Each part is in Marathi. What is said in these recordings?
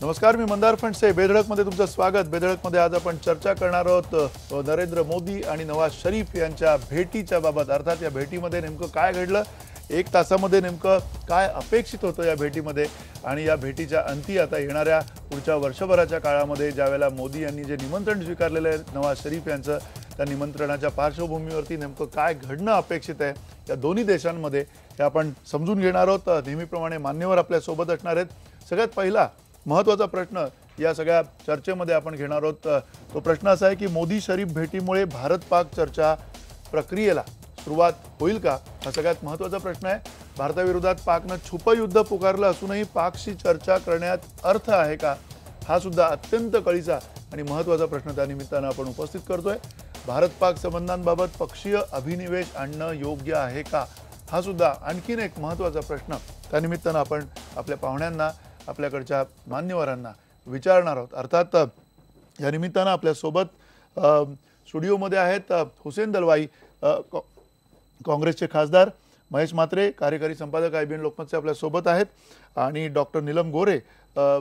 नमस्कार, मी मंदार फणसे. बेधडकमध्ये तुमचं स्वागत. बेधडकमध्ये आज आपण चर्चा करणार आहोत नरेंद्र मोदी आणि नवाज शरीफ यांच्या भेटीच्या बाबत. अर्थात या भेटीमध्ये नेमकं काय घडलं, एक तासामध्ये नेमकं काय अपेक्षित होतं या भेटीमध्ये, आणि या भेटीच्या अंती आता येणाऱ्या पुढच्या वर्षभराच्या काळामध्ये ज्यावेळेला मोदी यांनी जे निमंत्रण स्वीकारलेलं आहे नवाज शरीफ यांचं, त्या निमंत्रणाच्या पार्श्वभूमीवरती नेमकं काय घडणं अपेक्षित आहे या दोन्ही देशांमध्ये हे आपण समजून घेणार आहोत. नेहमीप्रमाणे मान्यवर आपल्यासोबत असणार आहेत. सगळ्यात पहिला महत्त्वाचा प्रश्न या सगळ्या चर्चेमध्ये आपण घेणार आहोत. तो प्रश्न असा आहे की मोदी शरीफ भेटीमुळे भारत पाक चर्चा प्रक्रियेला सुरुवात होईल का, हा सगळ्यात महत्त्वाचा प्रश्न आहे. भारताविरोधात पाकनं छुपं युद्ध पुकारलं असूनही पाकशी चर्चा करण्यात अर्थ आहे का, हा सुद्धा अत्यंत कळीचा आणि महत्त्वाचा प्रश्न त्या निमित्तानं आपण उपस्थित करतोय. भारत पाक संबंधांबाबत पक्षीय अभिनिवेश आणणं योग्य आहे का, हा सुद्धा आणखीन एक महत्त्वाचा प्रश्न त्या निमित्तानं आपण आपल्या पाहुण्यांना, आपल्याकडच्या मान्यवरांना विचारणार आहोत. अर्थात या निमित्तानं आपल्यासोबत स्टुडिओमध्ये आहेत हुसेन दलवाई, काँग्रेसचे खासदार, महेश म्हात्रे, कार्यकारी संपादक IBN लोकमतचे आपल्यासोबत आहेत, आणि डॉक्टर नीलम गोरे,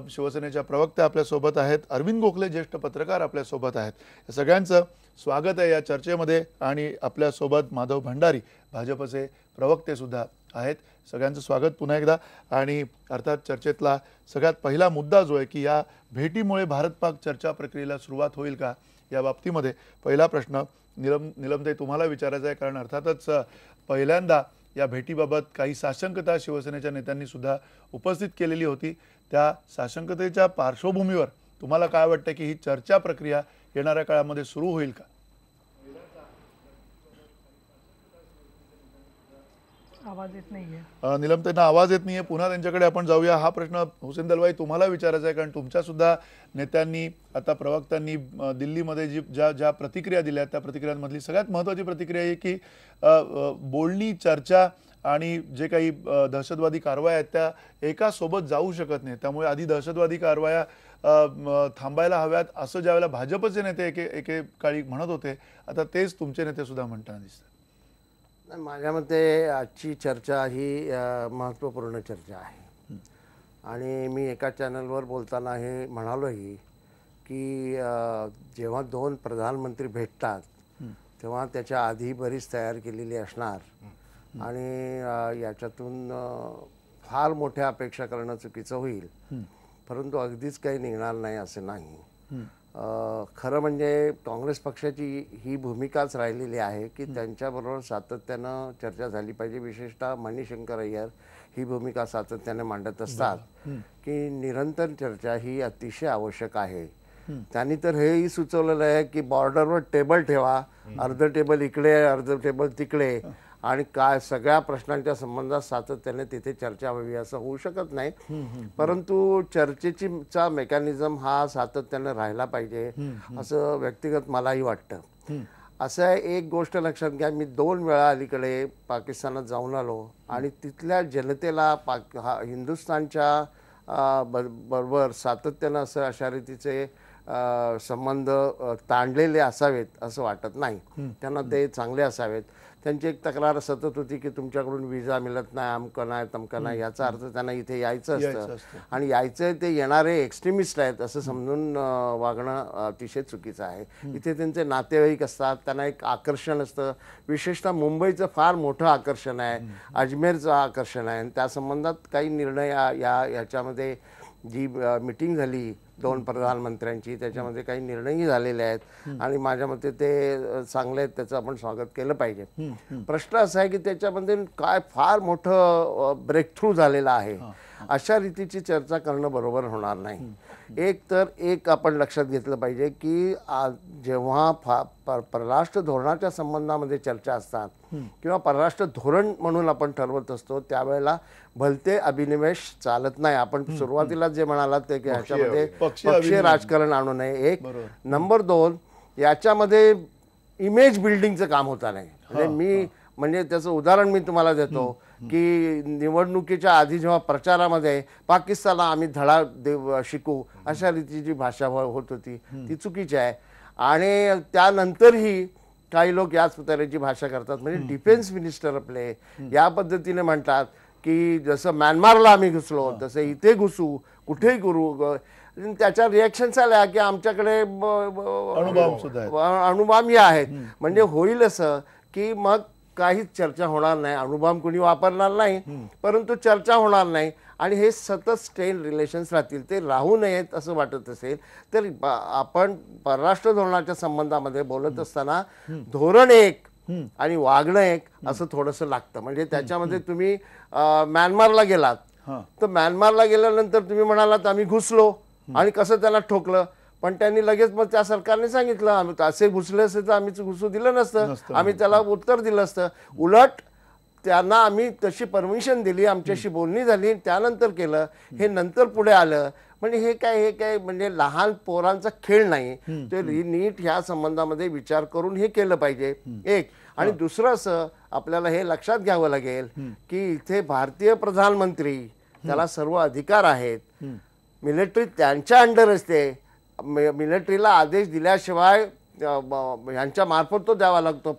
शिवसेनेच्या प्रवक्त्या आपल्यासोबत आहेत, अरविंद गोखले, ज्येष्ठ पत्रकार आपल्यासोबत आहेत. या सगळ्यांचं स्वागत आहे या चर्चेमध्ये. आणि आपल्यासोबत माधव भंडारी, भाजपचे प्रवक्ते सुद्धा आहेत. सगळ्यांचं स्वागत पुन्हा एकदा. आणि अर्थात चर्चेतला सगळ्यात पहिला मुद्दा जो आहे की या भेटीमुळे भारत पाक चर्चा प्रक्रियेला सुरुवात होईल का, या बाबतीमध्ये पहिला प्रश्न नीलमताई तुम्हाला विचारायचा आहे. कारण अर्थातच पहिल्यांदा या भेटीबाबत काही साशंकता शिवसेनेच्या नेत्यांनी सुद्धा उपस्थित केलेली होती. त्या साशंकतेच्या पार्श्वभूमीवर तुम्हाला काय वाटतं की ही चर्चा प्रक्रिया येणाऱ्या काळामध्ये सुरू होईल का? आवाज येत नाहीये. नीलमताईंना आवाज येत नाहीये. पुन्हा त्यांच्याकडे आपण जाऊया. हा प्रश्न हुसेन दलवाई तुम्हाला विचारायचा आहे, कारण तुमच्या सुद्धा नेत्यांनी, आता प्रवक्त्यांनी दिल्लीमध्ये ज्या प्रतिक्रिया दिल्या त्या प्रतिक्रियांमधली सगळ्यात महत्त्वाची प्रतिक्रिया आहे की बोलणी, चर्चा आणि जे काही दहशतवादी कारवाया आहेत त्या एका सोबत जाऊ शकत नाही. त्यामुळे आधी दहशतवादी कारवाया थांबायला हव्यात, असं ज्यावेळेला भाजपचे नेते एके काळी म्हणत होते, आता तेच तुमचे नेते सुद्धा म्हणताना दिसतात. माझ्या मते आजची चर्चा ही महत्त्वपूर्ण चर्चा आहे. आणि मी एका चॅनलवर बोलताना हे म्हणालोही की जेव्हा दोन प्रधानमंत्री भेटतात तेव्हा त्याच्या आधी बरीच तयार केलेली असणार, आणि याच्यातून फार मोठ्या अपेक्षा करणं चुकीचं होईल. परंतु अगदीच काही निघणार नाही असं नाही. खरं म्हणजे काँग्रेस पक्षाची ही भूमिकाच राहिलेली आहे की त्यांच्याबरोबर सातत्यानं चर्चा झाली पाहिजे. विशेषतः मणिशंकर अय्यर ही भूमिका सातत्याने मांडत असतात की निरंतर चर्चा ही अतिशय आवश्यक आहे. त्यांनी तर हेही सुचवलेलं आहे की बॉर्डरवर टेबल ठेवा, अर्ध टेबल इकडे, अर्ध टेबल तिकडे, आणि काय सगळ्या प्रश्नांच्या संबंधात सातत्याने तिथे चर्चा व्हावी. असं होऊ शकत नाही, परंतु चर्चेचा मेकॅनिझम हा सातत्याने राहिला पाहिजे असं व्यक्तिगत मलाही वाटतं. असं एक गोष्ट लक्षात घ्या, मी 2 वेळा अलीकडे पाकिस्तानात जाऊन आलो आणि तिथल्या जनतेला हिंदुस्थानच्या बरोबर सातत्यानं अशा रीतीचे संबंध ताणलेले असावेत असं वाटत नाही. त्यांना ते चांगले असावेत. त्यांची एक तक्रार सतत होती की तुमच्याकडून विजा मिळत नाही, अमकं नाही, तमकं नाही. याचा अर्थ त्यांना इथे यायचं असतं, आणि यायचं ते येणारे एक्स्ट्रीमिस्ट आहेत असं समजून वागणं अतिशय चुकीचं आहे. इथे त्यांचे नातेवाईक असतात, त्यांना एक आकर्षण असतं. विशेषतः मुंबईचं फार मोठं आकर्षण आहे, अजमेरचं आकर्षण आहे. आणि त्या संबंधात काही निर्णय याच्यामध्ये जी मीटिंग झाली 2 प्रधानमंत्र्यांची, त्याच्यामध्ये काही निर्णयही झालेले आहेत, आणि माझ्या मते ते चांगले आहेत, त्याचं आपण स्वागत केलं पाहिजे. प्रश्न असा आहे की त्याच्यामध्ये काय फार मोठं ब्रेक थ्रू झालेलं आहे. अशा रीतीची चर्चा करणं बरोबर होणार नाही. एक आपण लक्षात घेतलं पाहिजे की जेव्हा परराष्ट्र धोरणाच्या संबंधामध्ये चर्चा असतात किंवा परराष्ट्र धोरण म्हणून आपण ठरवत असतो त्यावेळेला भलते अभिनिवेश चालत नाही. आपण सुरुवातीला जे म्हणालात ते की ह्याच्यामध्ये पक्षीय राजकारण आणू नये. एक नंबर 2, याच्यामध्ये इमेज बिल्डिंगचं काम होता नाही. म्हणजे त्याचं उदाहरण मी तुम्हाला देतो की निवडणुकीच्या आधी जेव्हा प्रचारामध्ये पाकिस्तानला आम्ही धडा शिकू अशा रीतीची भाषा होत होती, ती चुकीची आहे. आणि त्यानंतरही काही लोक याच तऱ्हेची भाषा करतात. म्हणजे डिफेन्स मिनिस्टर आपले या पद्धतीने म्हणतात की जसं म्यानमारला आम्ही घुसलो तसं इथे घुसू, कुठेही करू. त्याच्या रिॲक्शन्स आल्या की आमच्याकडे अणुबॉम्ब सुद्धा आहेत. अणुबॉम्ब हे आहेत. म्हणजे होईल असं की मग काहीच चर्चा होणार नाही, अणुबॉम्ब कुणी वापरणार नाही, परंतु चर्चा होणार नाही आणि हे सतत स्ट्रेन रिलेशन्स राहतील. ते राहू नयेत असं वाटत असेल तर आपण परराष्ट्र धोरणाच्या संबंधामध्ये बोलत असताना धोरण एक आणि वागणं एक असं थोडंसं लागतं. म्हणजे त्याच्यामध्ये तुम्ही म्यानमारला गेलात तर म्यानमारला गेल्यानंतर तुम्ही म्हणालात आम्ही घुसलो आणि कसं त्याला ठोकलं, पण त्यांनी लगेच मग त्या सरकारने सांगितलं आम्ही असे घुसले असते तर आम्ही घुसू दिलं नसतं, आम्ही त्याला उत्तर दिलं असतं. उलट त्यांना आम्ही तशी परमिशन दिली, आमच्याशी बोलणी झाली, त्यानंतर केलं. हे नंतर पुढे आलं. म्हणजे हे काय म्हणजे लहान पोरांचा खेळ नाही. ते नीट ह्या संबंधामध्ये विचार करून हे केलं पाहिजे एक. आणि दुसरं असं आपल्याला हे लक्षात घ्यावं लागेल की इथे भारतीय प्रधानमंत्री, त्याला सर्व अधिकार आहेत, मिलिटरी त्यांच्या अंडर असते. मिलिटरीला आदेश दिल्याशिवाय यांच्या मार्फत तो द्यावा लागतो,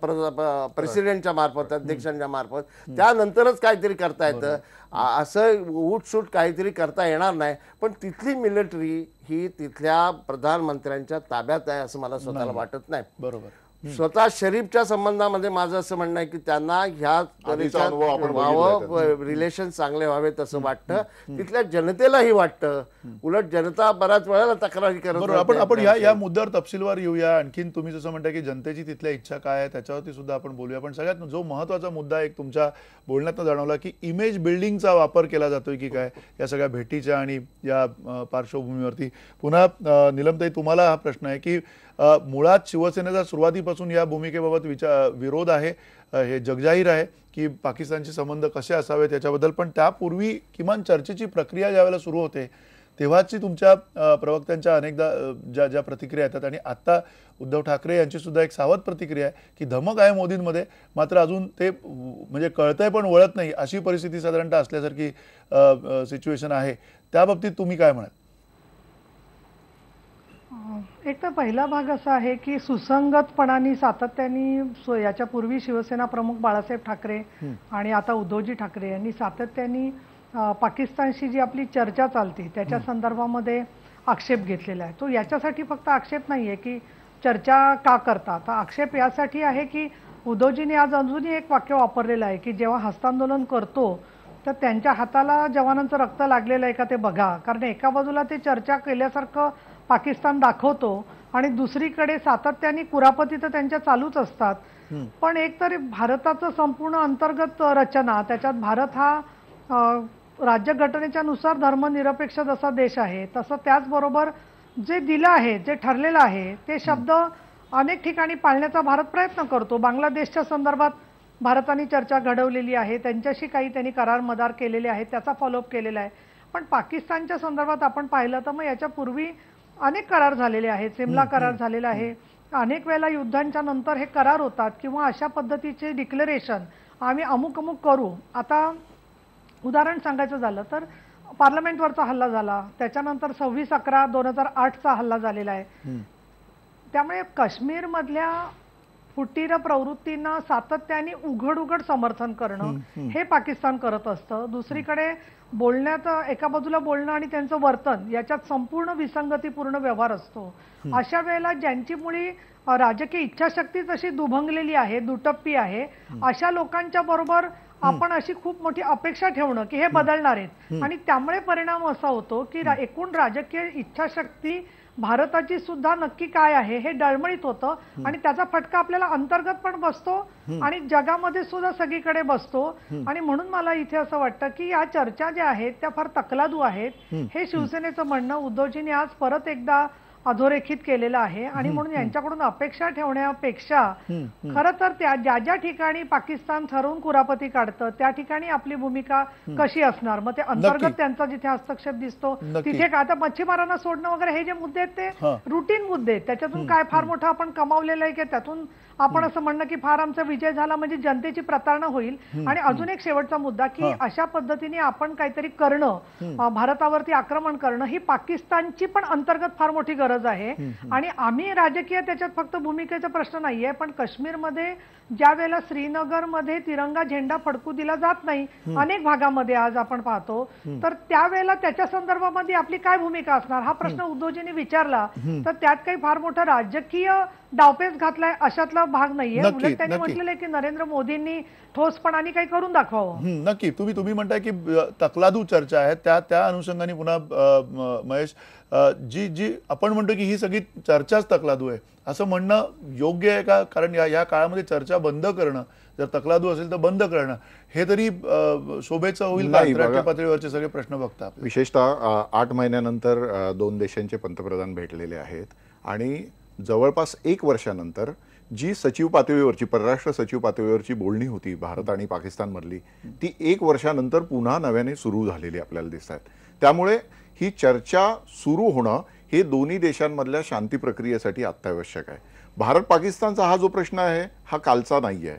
प्रेसिडेंटच्या मार्फत, अध्यक्षांच्या मार्फत. त्यानंतरच काहीतरी करता येतं. असं उठसूट काहीतरी करता येणार नाही. पण तिथली मिलिटरी ही तिथल्या प्रधानमंत्र्यांच्या ताब्यात आहे असं मला स्वतःला वाटत नाही. बरोबर. स्वतः शरीफच्या संबंधामध्ये माझं असं म्हणणं आहे की त्यांना ह्या रिलेशन चांगले व्हावेत असं वाटतं. तिथल्या जनतेलाही वाटतं. उलट जनता बऱ्याच वेळेला तक्रारी करत. आपण या मुद्द्यावर तपशीलवार येऊया. आणखीन तुम्ही जसं म्हणता की जनतेची तिथल्या इच्छा काय आहे त्याच्यावरती सुद्धा आपण बोलूया. पण सगळ्यात जो महत्वाचा मुद्दा एक तुमच्या बोलण्यातून जाणवला की इमेज बिल्डिंगचा वापर केला जातोय की काय या सगळ्या भेटीच्या आणि या पार्श्वभूमीवरती. पुन्हा नीलमताई तुम्हाला हा प्रश्न आहे की मुळात शिवसेनेचा सुरुवातीपासून या भूमिकेबाबत विरोध आहे, हे जगजाहीर आहे की पाकिस्तानचे संबंध कसे असावेत याच्याबद्दल. पण त्यापूर्वी किमान चर्चेची प्रक्रिया ज्यावेळेला सुरू होते तेव्हाची तुमच्या प्रवक्त्यांच्या अनेकदा ज्या प्रतिक्रिया येतात आणि आता उद्धव ठाकरे यांची सुद्धा एक सावध प्रतिक्रिया आहे की धमक आहे मोदींमध्ये, मात्र अजून ते म्हणजे कळतंय पण वळत नाही अशी परिस्थिती साधारणतः असल्यासारखी सिच्युएशन आहे. त्या बाबतीत तुम्ही काय म्हणाल? एक तर पहिला भाग असा आहे की सुसंगतपणाने सातत्याने याच्यापूर्वी शिवसेना प्रमुख बाळासाहेब ठाकरे आणि आता उद्धवजी ठाकरे यांनी सातत्याने पाकिस्तानशी जी आपली चर्चा चालते त्याच्या संदर्भामध्ये आक्षेप घेतलेला आहे. तो याच्यासाठी फक्त आक्षेप नाहीये की चर्चा का करता, तर आक्षेप यासाठी आहे की उद्धवजींनी आज अजूनही एक वाक्य वापरलेलं आहे की जेव्हा हस्तांदोलन करतो तर त्यांच्या हाताला जवानांचं रक्त लागलेलं आहे का ते बघा. कारण एका बाजूला ते चर्चा केल्यासारखं पाकिस्तान दाखवतो आणि दुसरीकडे सातत्याने कुरापती तर त्यांच्या चालूच असतात. पण एक तरी भारताचं संपूर्ण अंतर्गत रचना, त्याच्यात भारत हा राज्यघटनेच्या नुसार धर्मनिरपेक्ष जसा देश आहे तसं त्याचबरोबर जे दिलं आहे, जे ठरलेलं आहे ते शब्द अनेक ठिकाणी पाळण्याचा भारत प्रयत्न करतो. बांगलादेशच्या संदर्भात भारताने चर्चा घडवलेली आहे, त्यांच्याशी काही त्यांनी करार मदार केलेले आहेत, त्याचा फॉलोअप केलेला आहे. पण पाकिस्तानच्या संदर्भात आपण पाहिलं तर मग याच्यापूर्वी अनेक करार झालेले आहेत. सिमला करार झालेला आहे, अनेक वेळेला युद्धांच्या नंतर हे करार होतात किंवा अशा पद्धतीचे डिक्लेरेशन आम्ही अमुक अमुक करू. आता उदाहरण सांगायचं झालं तर पार्लमेंटवरचा हल्ला झाला, त्याच्यानंतर 26/11/2008चा हल्ला झालेला आहे. त्यामुळे काश्मीरमधल्या फुटीर प्रवृत्तींना सातत्याने उघड समर्थन करणं हे पाकिस्तान करत असतं. दुसरीकडे बोलण्यात एका बाजूला बोलणं आणि त्यांचं वर्तन याच्यात संपूर्ण विसंगतीपूर्ण व्यवहार असतो. अशा वेळेला ज्यांची मुळी राजकीय इच्छाशक्ती तशी दुभंगलेली आहे, दुटप्पी आहे, अशा लोकांच्या बरोबर आपण अशी खूप मोठी अपेक्षा ठेवणं की हे बदलणार आहेत आणि त्यामुळे परिणाम असा होतो की एकूण राजकीय इच्छाशक्ती भारताची सुद्धा नक्की काय आहे हे डळमळीत होतं आणि त्याचा फटका आपल्याला अंतर्गत पण बसतो आणि जगामध्ये सुद्धा सगळीकडे बसतो. आणि म्हणून मला इथे असं वाटतं की या चर्चा ज्या आहेत त्या फार तकलादू आहेत हे शिवसेनेचं म्हणणं उद्धवजींनी आज परत एकदा अधोरेखित केलेलं आहे. आणि म्हणून यांच्याकडून अपेक्षा ठेवण्यापेक्षा खरं तर ज्या ज्या ठिकाणी पाकिस्तान ठरवून कुरापती काढतं त्या ठिकाणी आपली भूमिका कशी असणार, मग ते अंतर्गत त्यांचा जिथे हस्तक्षेप दिसतो तिथे का. आता मच्छीमारांना सोडणं वगैरे हे जे मुद्दे आहेत ते रुटीन मुद्दे आहेत, त्याच्यातून काय फार मोठं आपण कमावलेलं आहे की त्यातून आपण असं म्हणणं की फार आमचा विजय झाला म्हणजे जनतेची प्रतारणा होईल. आणि अजून एक शेवटचा मुद्दा की अशा पद्धतीने आपण काहीतरी करणं, भारतावरती आक्रमण करणं ही पाकिस्तानची पण अंतर्गत फार मोठी गरज गरज आहे. आणि आम्ही राजकीय त्याच्यात फक्त भूमिकेचा प्रश्न नाहीये, पण काश्मीरमध्ये ज्या वेळेला श्रीनगरमध्ये तिरंगा झेंडा फडकू दिला जात नाही अनेक भागामध्ये आज आपण पाहतो, तर त्यावेळेला त्याच्या संदर्भामध्ये आपली काय भूमिका असणार हा प्रश्न उद्धवजींनी विचारला. तर त्यात काही फार मोठा राजकीय डावपेच घातलाय अशातला भाग नाहीये. उलट त्यांनी म्हटलेलं की नरेंद्र मोदींनी ठोसपणाने काही करून दाखवावं. नक्की. तुम्ही म्हणताय की तकलादू चर्चा आहे, त्या अनुषंगाने पुन्हा महेश, जी आपण म्हणतो की ही सगळी चर्चाच तकलादू आहे असं म्हणणं योग्य आहे का? कारण या काळामध्ये चर्चा बंद करणं, जर तकलादू असेल तर बंद करणं हे तरी शोभेचं होईल का? आंतरराष्ट्रीय पातळीवरचे सगळे प्रश्न बघता, विशेषतः 8 महिन्यानंतर 2 देशांचे पंतप्रधान भेटलेले आहेत आणि जवळपास 1 वर्षानंतर जी सचिव पातळीवरची, परराष्ट्र सचिव पातळीवरची बोलणी होती भारत आणि पाकिस्तान मधली, ती 1 वर्षानंतर पुन्हा नव्याने सुरू झालेली आपल्याला दिसत आहेत. त्यामुळे ही चर्चा सुरू होणं हे दोन्ही देशांमधल्या शांती प्रक्रियेसाठी अत्यावश्यक आहे. भारत पाकिस्तानचा हा जो प्रश्न आहे हा कालचा नाही आहे,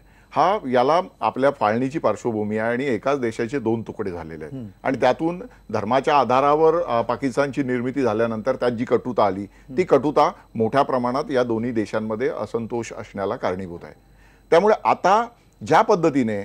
याला आपल्या फाळणीची पार्श्वभूमी आहे आणि एकाच देशाचे 2 तुकडे झालेले आहेत आणि त्यातून धर्माच्या आधारावर पाकिस्तानची निर्मिती झाल्यानंतर त्यात जी कटुता आली ती कटुता मोठ्या प्रमाणात या दोन्ही देशांमध्ये असंतोष असण्याला कारणीभूत आहे. त्यामुळे आता ज्या पद्धतीने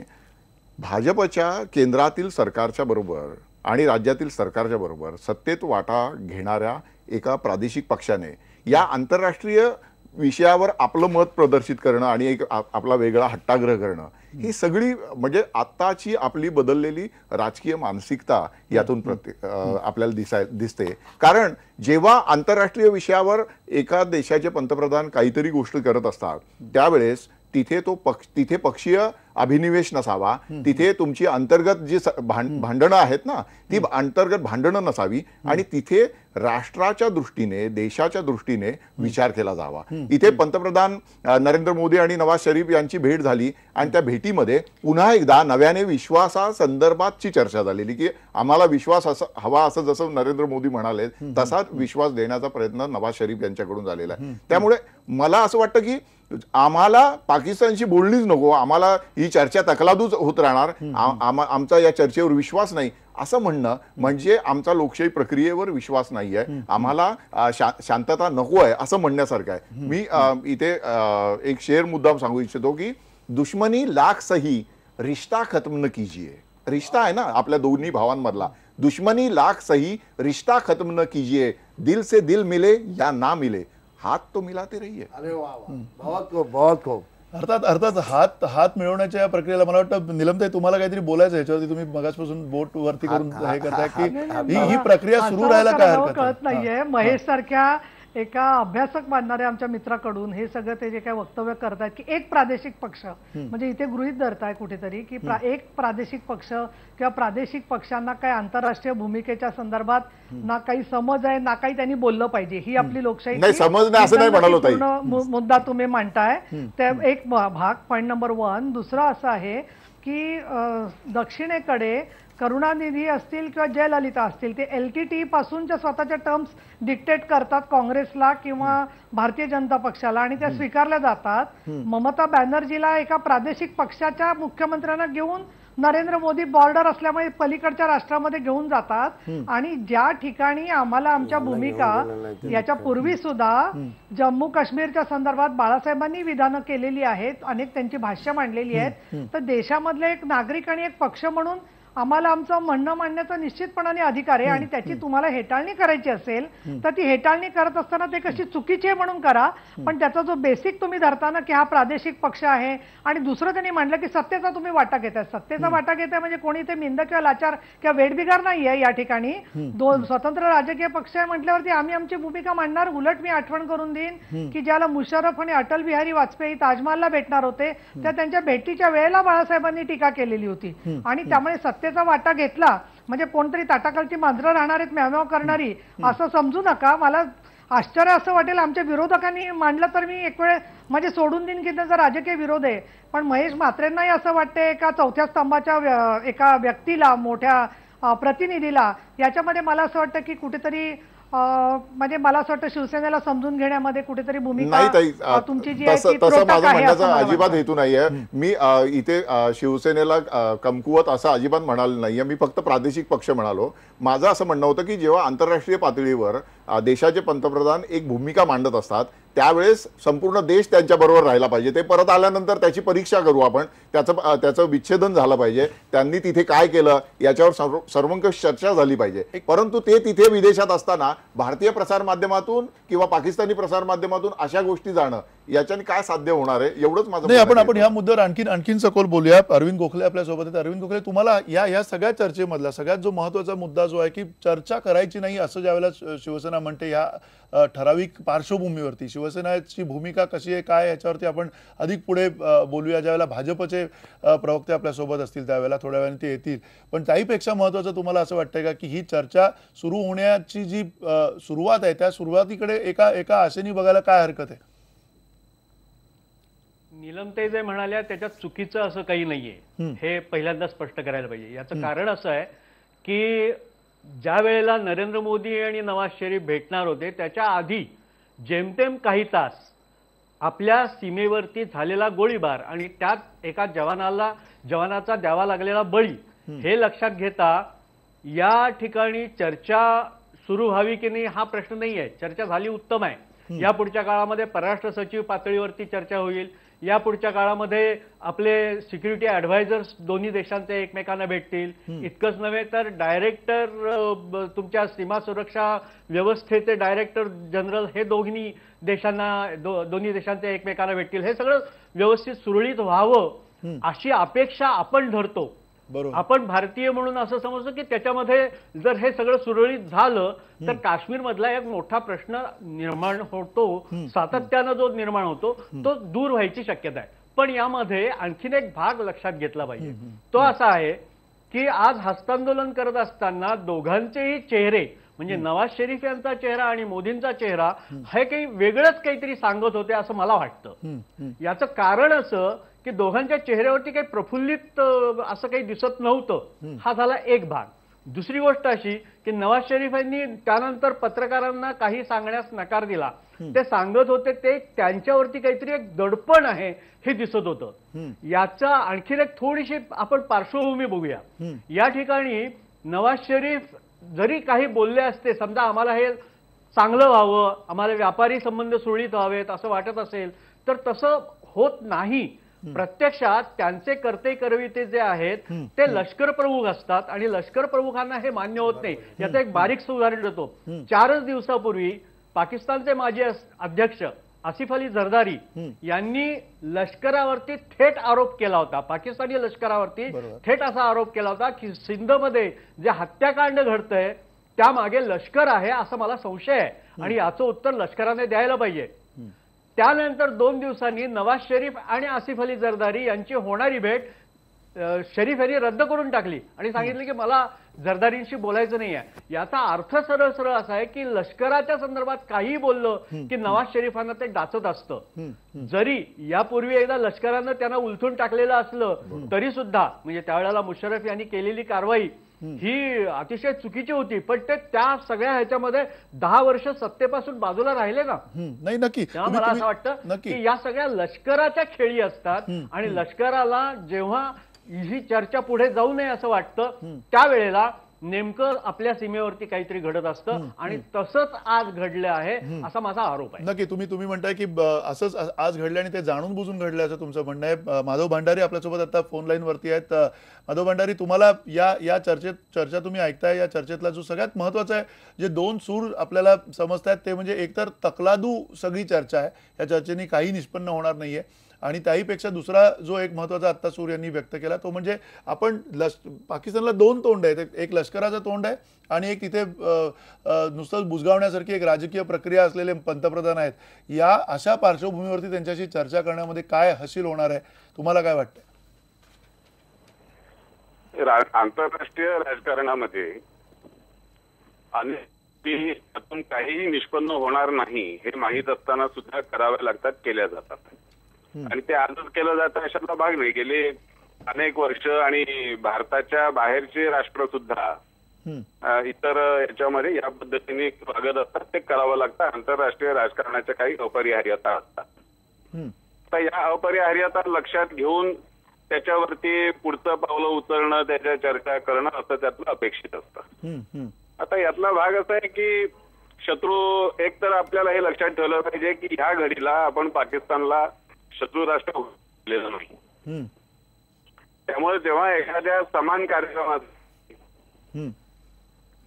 भाजपच्या केंद्रातील सरकारच्या बरोबर आणि राज्यातील सरकारच्या बरोबर सत्तेत वाटा घेणाऱ्या एका प्रादेशिक पक्षाने या आंतरराष्ट्रीय विषयावर आपलं मत प्रदर्शित करणं आणि एक आपला वेगळा हट्टाग्रह करणं, ही सगळी म्हणजे आत्ताची आपली बदललेली राजकीय मानसिकता यातून आपल्याला दिसते. कारण जेव्हा आंतरराष्ट्रीय विषयावर एका देशाचे पंतप्रधान काहीतरी गोष्ट करत असतात त्यावेळेस तिथे पक्षीय अभिनिवेश नसावा, तिथे तुमची अंतर्गत जी भांडणं आहेत ना ती अंतर्गत भांडणं नसावी आणि तिथे राष्ट्राच्या दृष्टीने, देशाच्या दृष्टीने विचार केला जावा. इथे पंतप्रधान नरेंद्र मोदी आणि नवाज शरीफ यांची भेट झाली आणि त्या भेटीमध्ये पुन्हा एकदा नव्याने विश्वासासंदर्भातची चर्चा झालेली की आम्हाला विश्वास हवा, असं जसं नरेंद्र मोदी म्हणाले तसाच विश्वास देण्याचा प्रयत्न नवाज शरीफ यांच्याकडून झालेला आहे. त्यामुळे मला असं वाटतं की आम्हाला पाकिस्तानशी बोलणीच नको, आम्हाला ही चर्चा तकलादूच होत राहणार, आमचा या चर्चेवर विश्वास नाही असं म्हणणं म्हणजे आमचा लोकशाही प्रक्रियेवर विश्वास नाहीये, आम्हाला शांतता नको आहे असं म्हणण्यासारखं आहे. मी इथे एक शेर मुद्दाम सांगू इच्छितो की दुश्मनी लाख सही रिश्ता खत्म न कीजिए. रिश्ता आहे ना आपल्या दोन्ही भावांमधला, दुश्मनी लाख सही रिश्ता खत्म न कीजिए, दिल से दिल मिले या ना मिले हात तो मिलाते रहिए. अरे वा वा, बहुत खूप, बहुत खूप. अर्थात हात मिळवण्याच्या या प्रक्रियेला मला वाटतं निलमताई तुम्हाला काहीतरी बोलायचं याच्यावरती, तुम्ही मगासपासून बोट वरती करून हे करताय की ही प्रक्रिया सुरू राहायला काय हरकत कळत नाहीये. महेश सारख्या एका अभ्यासक मानणाऱ्या आमच्या मित्राकडून हे सगळं ते जे काय वक्तव्य करतात की एक प्रादेशिक पक्ष, म्हणजे इथे गृहीत धरताय कुठेतरी की एक प्रादेशिक पक्ष किंवा प्रादेशिक पक्षांना काही आंतरराष्ट्रीय भूमिकेच्या संदर्भात ना काही समज आहे ना काही त्यांनी बोललं पाहिजे, ही आपली लोकशाही समज नाही असं नाही म्हणालो ताई. मुद्दा तुम्ही मांडताय त्या एक भाग, पॉईंट नंबर 1. दुसरा असं आहे की दक्षिणेकडे करुणानिधी असतील किंवा जयललिता असतील, ते LTTE पासूनच्या स्वतःच्या टर्म्स डिक्टेट करतात काँग्रेसला किंवा भारतीय जनता पक्षाला आणि त्या स्वीकारल्या जातात. ममता बॅनर्जीला एका प्रादेशिक पक्षाच्या मुख्यमंत्र्यांना घेऊन नरेंद्र मोदी बॉर्डर असल्यामुळे पलीकडच्या राष्ट्रामध्ये घेऊन जातात आणि ज्या ठिकाणी आम्हाला आमच्या भूमिका याच्या पूर्वी सुद्धा जम्मू काश्मीरच्या संदर्भात बाळासाहेबांनी विधानं केलेली आहेत, अनेक त्यांची भाष्य मांडलेली आहेत, तर देशामधले एक नागरिक आणि एक पक्ष म्हणून आम्हाला आमचं म्हणणं मांडण्याचा निश्चितपणाने अधिकार आहे आणि त्याची तुम्हाला हेटाळणी करायची असेल तर ती हेटाळणी करत असताना ते कशी चुकीची आहे म्हणून करा, पण त्याचा जो बेसिक तुम्ही धरताना की हा प्रादेशिक पक्ष आहे आणि दुसरं त्यांनी मांडलं की सत्तेचा तुम्ही वाटा घेताय. सत्तेचा वाटा घेताय म्हणजे कोणी ते मिंद किंवा लाचार किंवा वेठबिगार नाहीये. या ठिकाणी 2 स्वतंत्र राजकीय पक्ष आहे म्हटल्यावरती आम्ही आमची भूमिका मांडणार. उलट मी आठवण करून देईन की ज्याला मुशर्रफ आणि अटल बिहारी वाजपेयी ताजमहलला भेटणार होते त्या त्यांच्या भेटीच्या वेळेला बाळासाहेबांनी टीका केलेली होती आणि त्यामुळे त्याचा वाटा घेतला म्हणजे कोणतरी ताटाखालची मांजरं राहणार आहेत म्याव करणारी असं समजू नका. मला आश्चर्य असं वाटेल आमच्या विरोधकांनी मांडलं तर मी एक वेळ म्हणजे सोडून देईन की त्याचा राजकीय विरोध आहे, पण महेश म्हात्रेंनाही असं वाटतंय का चौथ्या स्तंभाच्या एका व्यक्तीला, मोठ्या प्रतिनिधीला याच्यामध्ये मला असं वाटतं की कुठेतरी म्हणजे मला असं वाटतं शिवसेनेला समजून घेण्यामध्ये कुठेतरी भूमिका तुमची जी आहे ती तसं माझं म्हणण्याचा अजिबात हेतू नाहीये. मी इथे शिवसेनेला कमकुवत असं अजिबात म्हणाल नाहीये, मी फक्त प्रादेशिक पक्ष म्हणालो. माझं असं म्हणणं होतं की जेव्हा आंतरराष्ट्रीय पातळीवर देशाचे पंतप्रधान एक भूमिका मांडत असतात त्यावेळेस संपूर्ण देश त्यांच्याबरोबर राहायला पाहिजे. ते परत आल्यानंतर त्याची परीक्षा करू आपण, त्याचं विच्छेदन झालं पाहिजे, त्यांनी तिथे काय केलं याच्यावर सर्वंकष चर्चा झाली पाहिजे. परंतु ते तिथे विदेशात असताना भारतीय प्रसार माध्यमातून किंवा पाकिस्तानी प्रसार माध्यमातून अशा गोष्टी जाणं याच्याने काय साध्य होणार आहे एवढंच माझं. नाही, आपण या मुद्द्यावर आणखीन सखोल बोलूया. अरविंद गोखले आपल्या सोबत आहेत. अरविंद गोखले, तुम्हाला या सगळ्या चर्चेमधला सगळ्यात जो महत्वाचा मुद्दा जो आहे की चर्चा करायची नाही असं ज्यावेळेला शिवसेना म्हणते, या ठराविक पार्श्वभूमीवरती शिवसेनेची भूमिका कशी आहे काय याच्यावरती आपण अधिक पुढे बोलूया. ज्यावेळेला भाजपचे प्रवक्ते आपल्यासोबत असतील त्यावेळेला थोड्या वेळाने ते येतील. पण त्याहीपेक्षा महत्वाचं तुम्हाला असं वाटतंय का की ही चर्चा सुरू होण्याची जी सुरुवात आहे त्या सुरुवातीकडे एका आशेने बघायला काय हरकत आहे? नीलमताई जे म्हणाल्या त्याच्यात चुकीचं असं काही नाहीये, हे पहिल्यांदा स्पष्ट करायला पाहिजे. याचं कारण असं आहे की ज्या वेळेला नरेंद्र मोदी आणि नवाज शरीफ भेटणार होते त्याच्या आधी जेमतेम काही तास आपल्या सीमेवरती झालेला गोळीबार आणि त्यात एका जवानाचा द्यावा लागलेला बळी हे लक्षात घेता या ठिकाणी चर्चा सुरू व्हावी की नाही हा प्रश्न नाही आहे. चर्चा झाली उत्तम आहे. या पुढच्या काळामध्ये परराष्ट्र सचिव पातळीवरती चर्चा होईल. या पुढच्या काळामध्ये आपले सिक्युरिटी ॲडव्हायझर्स दोन्ही देशांचे एकमेकांना भेटतील. इतकंच नव्हे तर डायरेक्टर तुमच्या सीमा सुरक्षा व्यवस्थेचे डायरेक्टर जनरल हे दोन्ही देशांचे एकमेकांना भेटतील. हे सगळं व्यवस्थित सुरळीत व्हावं अशी अपेक्षा आपण धरतो. आपण भारतीय म्हणून असं समजतो की त्याच्यामध्ये जर हे सगळं सुरळीत झालं तर काश्मीर मधला एक मोठा प्रश्न निर्माण होतो, सातत्यानं जो निर्माण होतो तो दूर व्हायची शक्यता आहे. पण यामध्ये आणखीन एक भाग लक्षात घेतला पाहिजे. तो असा आहे की आज हस्तांदोलन करत असताना दोघांचेही चेहरे म्हणजे नवाज शरीफ यांचा चेहरा आणि मोदींचा चेहरा हे काही वेगळंच काहीतरी सांगत होते असं मला वाटतं. याचं कारण असं की दोघांच्या चेहऱ्यावरती काही प्रफुल्लित असं काही दिसत नव्हतं. हा झाला एक भाग. दुसरी गोष्ट अशी की नवाज शरीफ यांनी त्यानंतर पत्रकारांना काही सांगण्यास नकार दिला. ते सांगत होते ते त्यांच्यावरती काहीतरी एक दडपण आहे हे दिसत होतं. याचा आणखीन एक थोडीशी आपण पार्श्वभूमी बघूया. या ठिकाणी नवाज शरीफ जरी काही बोलले असते, समजा आम्हाला हे चांगलं व्हावं, आम्हाला व्यापारी संबंध सुरळीत व्हावेत असं वाटत असेल तर तसं होत नाही. प्रत्यक्षात त्यांचे कर्ते करविते जे आहेत ते लष्कर प्रमुख असतात आणि लष्कर प्रमुखांना हे मान्य होत नाही. याचं एक बारीकसं उदाहरण देतो. 4 दिवसापूर्वी पाकिस्तानचे माजी अध्यक्ष आसिफ अली झरदारी यांनी लष्करावरती थेट आरोप केला होता, पाकिस्तानी लष्करावरती थेट असा आरोप केला होता की सिंधमध्ये जे हत्याकांड घडतंय त्यामागे लष्कर आहे असा मला संशय आहे आणि याचं उत्तर लष्कराने द्यायला पाहिजे. त्यानंतर 2 दिवसांनी नवाज शरीफ आणि आसिफ अली झरदारी यांची होणारी भेट शरीफ यांनी रद्द करून टाकली आणि सांगितलं की मला झरदारींशी बोलायचं नाही आहे. याचा अर्थ सरळ सरळ असा आहे की लष्कराच्या संदर्भात काही बोललं की नवाज शरीफांना ते डाचत असतं. जरी यापूर्वी एकदा लष्करानं त्यांना उलथून टाकलेलं असलं तरी सुद्धा म्हणजे त्यावेळेला मुशर्रफ यांनी केलेली कारवाई ही अतिशय चुकीची होती. पण ते त्या सगळ्या ह्याच्यामध्ये 10 वर्ष सत्तेपासून बाजूला राहिले ना. नाही, नक्की. मला असं वाटतं की या सगळ्या लष्कराच्या खेळी असतात आणि लष्कराला जेव्हा ही चर्चा पुढे जाऊ नये असं वाटतं त्यावेळेला नेमकं आपल्या सीमेवरती काहीतरी घडत असतं आणि तसंच आज घडलं आहे असा माझा आरोप आहे. नक्की. तुम्ही म्हणताय की असंच आज घडलं आणि ते जाणून बुजून घडलं असं तुमचं म्हणणं आहे. माधव भंडारी आपल्यासोबत आता फोन लाईन वरती आहेत. माधव भंडारी, तुम्हाला या चर्चा तुम्ही ऐकताय, या चर्चेतला जो सगळ्यात महत्वाचा आहे जे 2 सूर आपल्याला समजतायत ते म्हणजे एकतर तकलादू सगळी चर्चा आहे, या चर्चेने काही निष्पन्न होणार नाहीये आणि त्याहीपेक्षा दुसरा जो एक महत्वाचा आत्ता सूर यांनी व्यक्त केला तो म्हणजे आपण पाकिस्तानला 2 तोंड आहेत. एक लष्कराचं तोंड आहे आणि एक तिथे नुसतं बुजगावण्यासारखी एक राजकीय प्रक्रिया असलेले पंतप्रधान आहेत. या अशा पार्श्वभूमीवरती त्यांच्याशी चर्चा करण्यामध्ये काय हशील होणार आहे, तुम्हाला काय वाटतं? आंतरराष्ट्रीय राजकारणामध्ये त्यातून काहीही निष्पन्न होणार नाही हे माहीत असताना सुद्धा कराव्या लागतात, केल्या जातात आणि ते आजच केलं जातं अशातला भाग नाही. गेले अनेक वर्ष आणि भारताच्या बाहेरचे राष्ट्र सुद्धा इतर याच्यामध्ये या पद्धतीने वागत असतात. ते करावं लागतं. आंतरराष्ट्रीय राजकारणाच्या काही अपरिहार्यता असतात. तर या अपरिहार्यता लक्षात घेऊन त्याच्यावरती पुढचं पावलं उचलणं, त्याच्या चर्चा करणं असं त्यातलं अपेक्षित असतं. आता यातला भाग असा आहे की शत्रू एक तर आपल्याला हे लक्षात ठेवलं पाहिजे की ह्या घडीला आपण पाकिस्तानला शत्रू राष्ट्र केलेलं नाही. हम्म, त्यामुळे जेव्हा एखाद्या समान कार्यक्रमात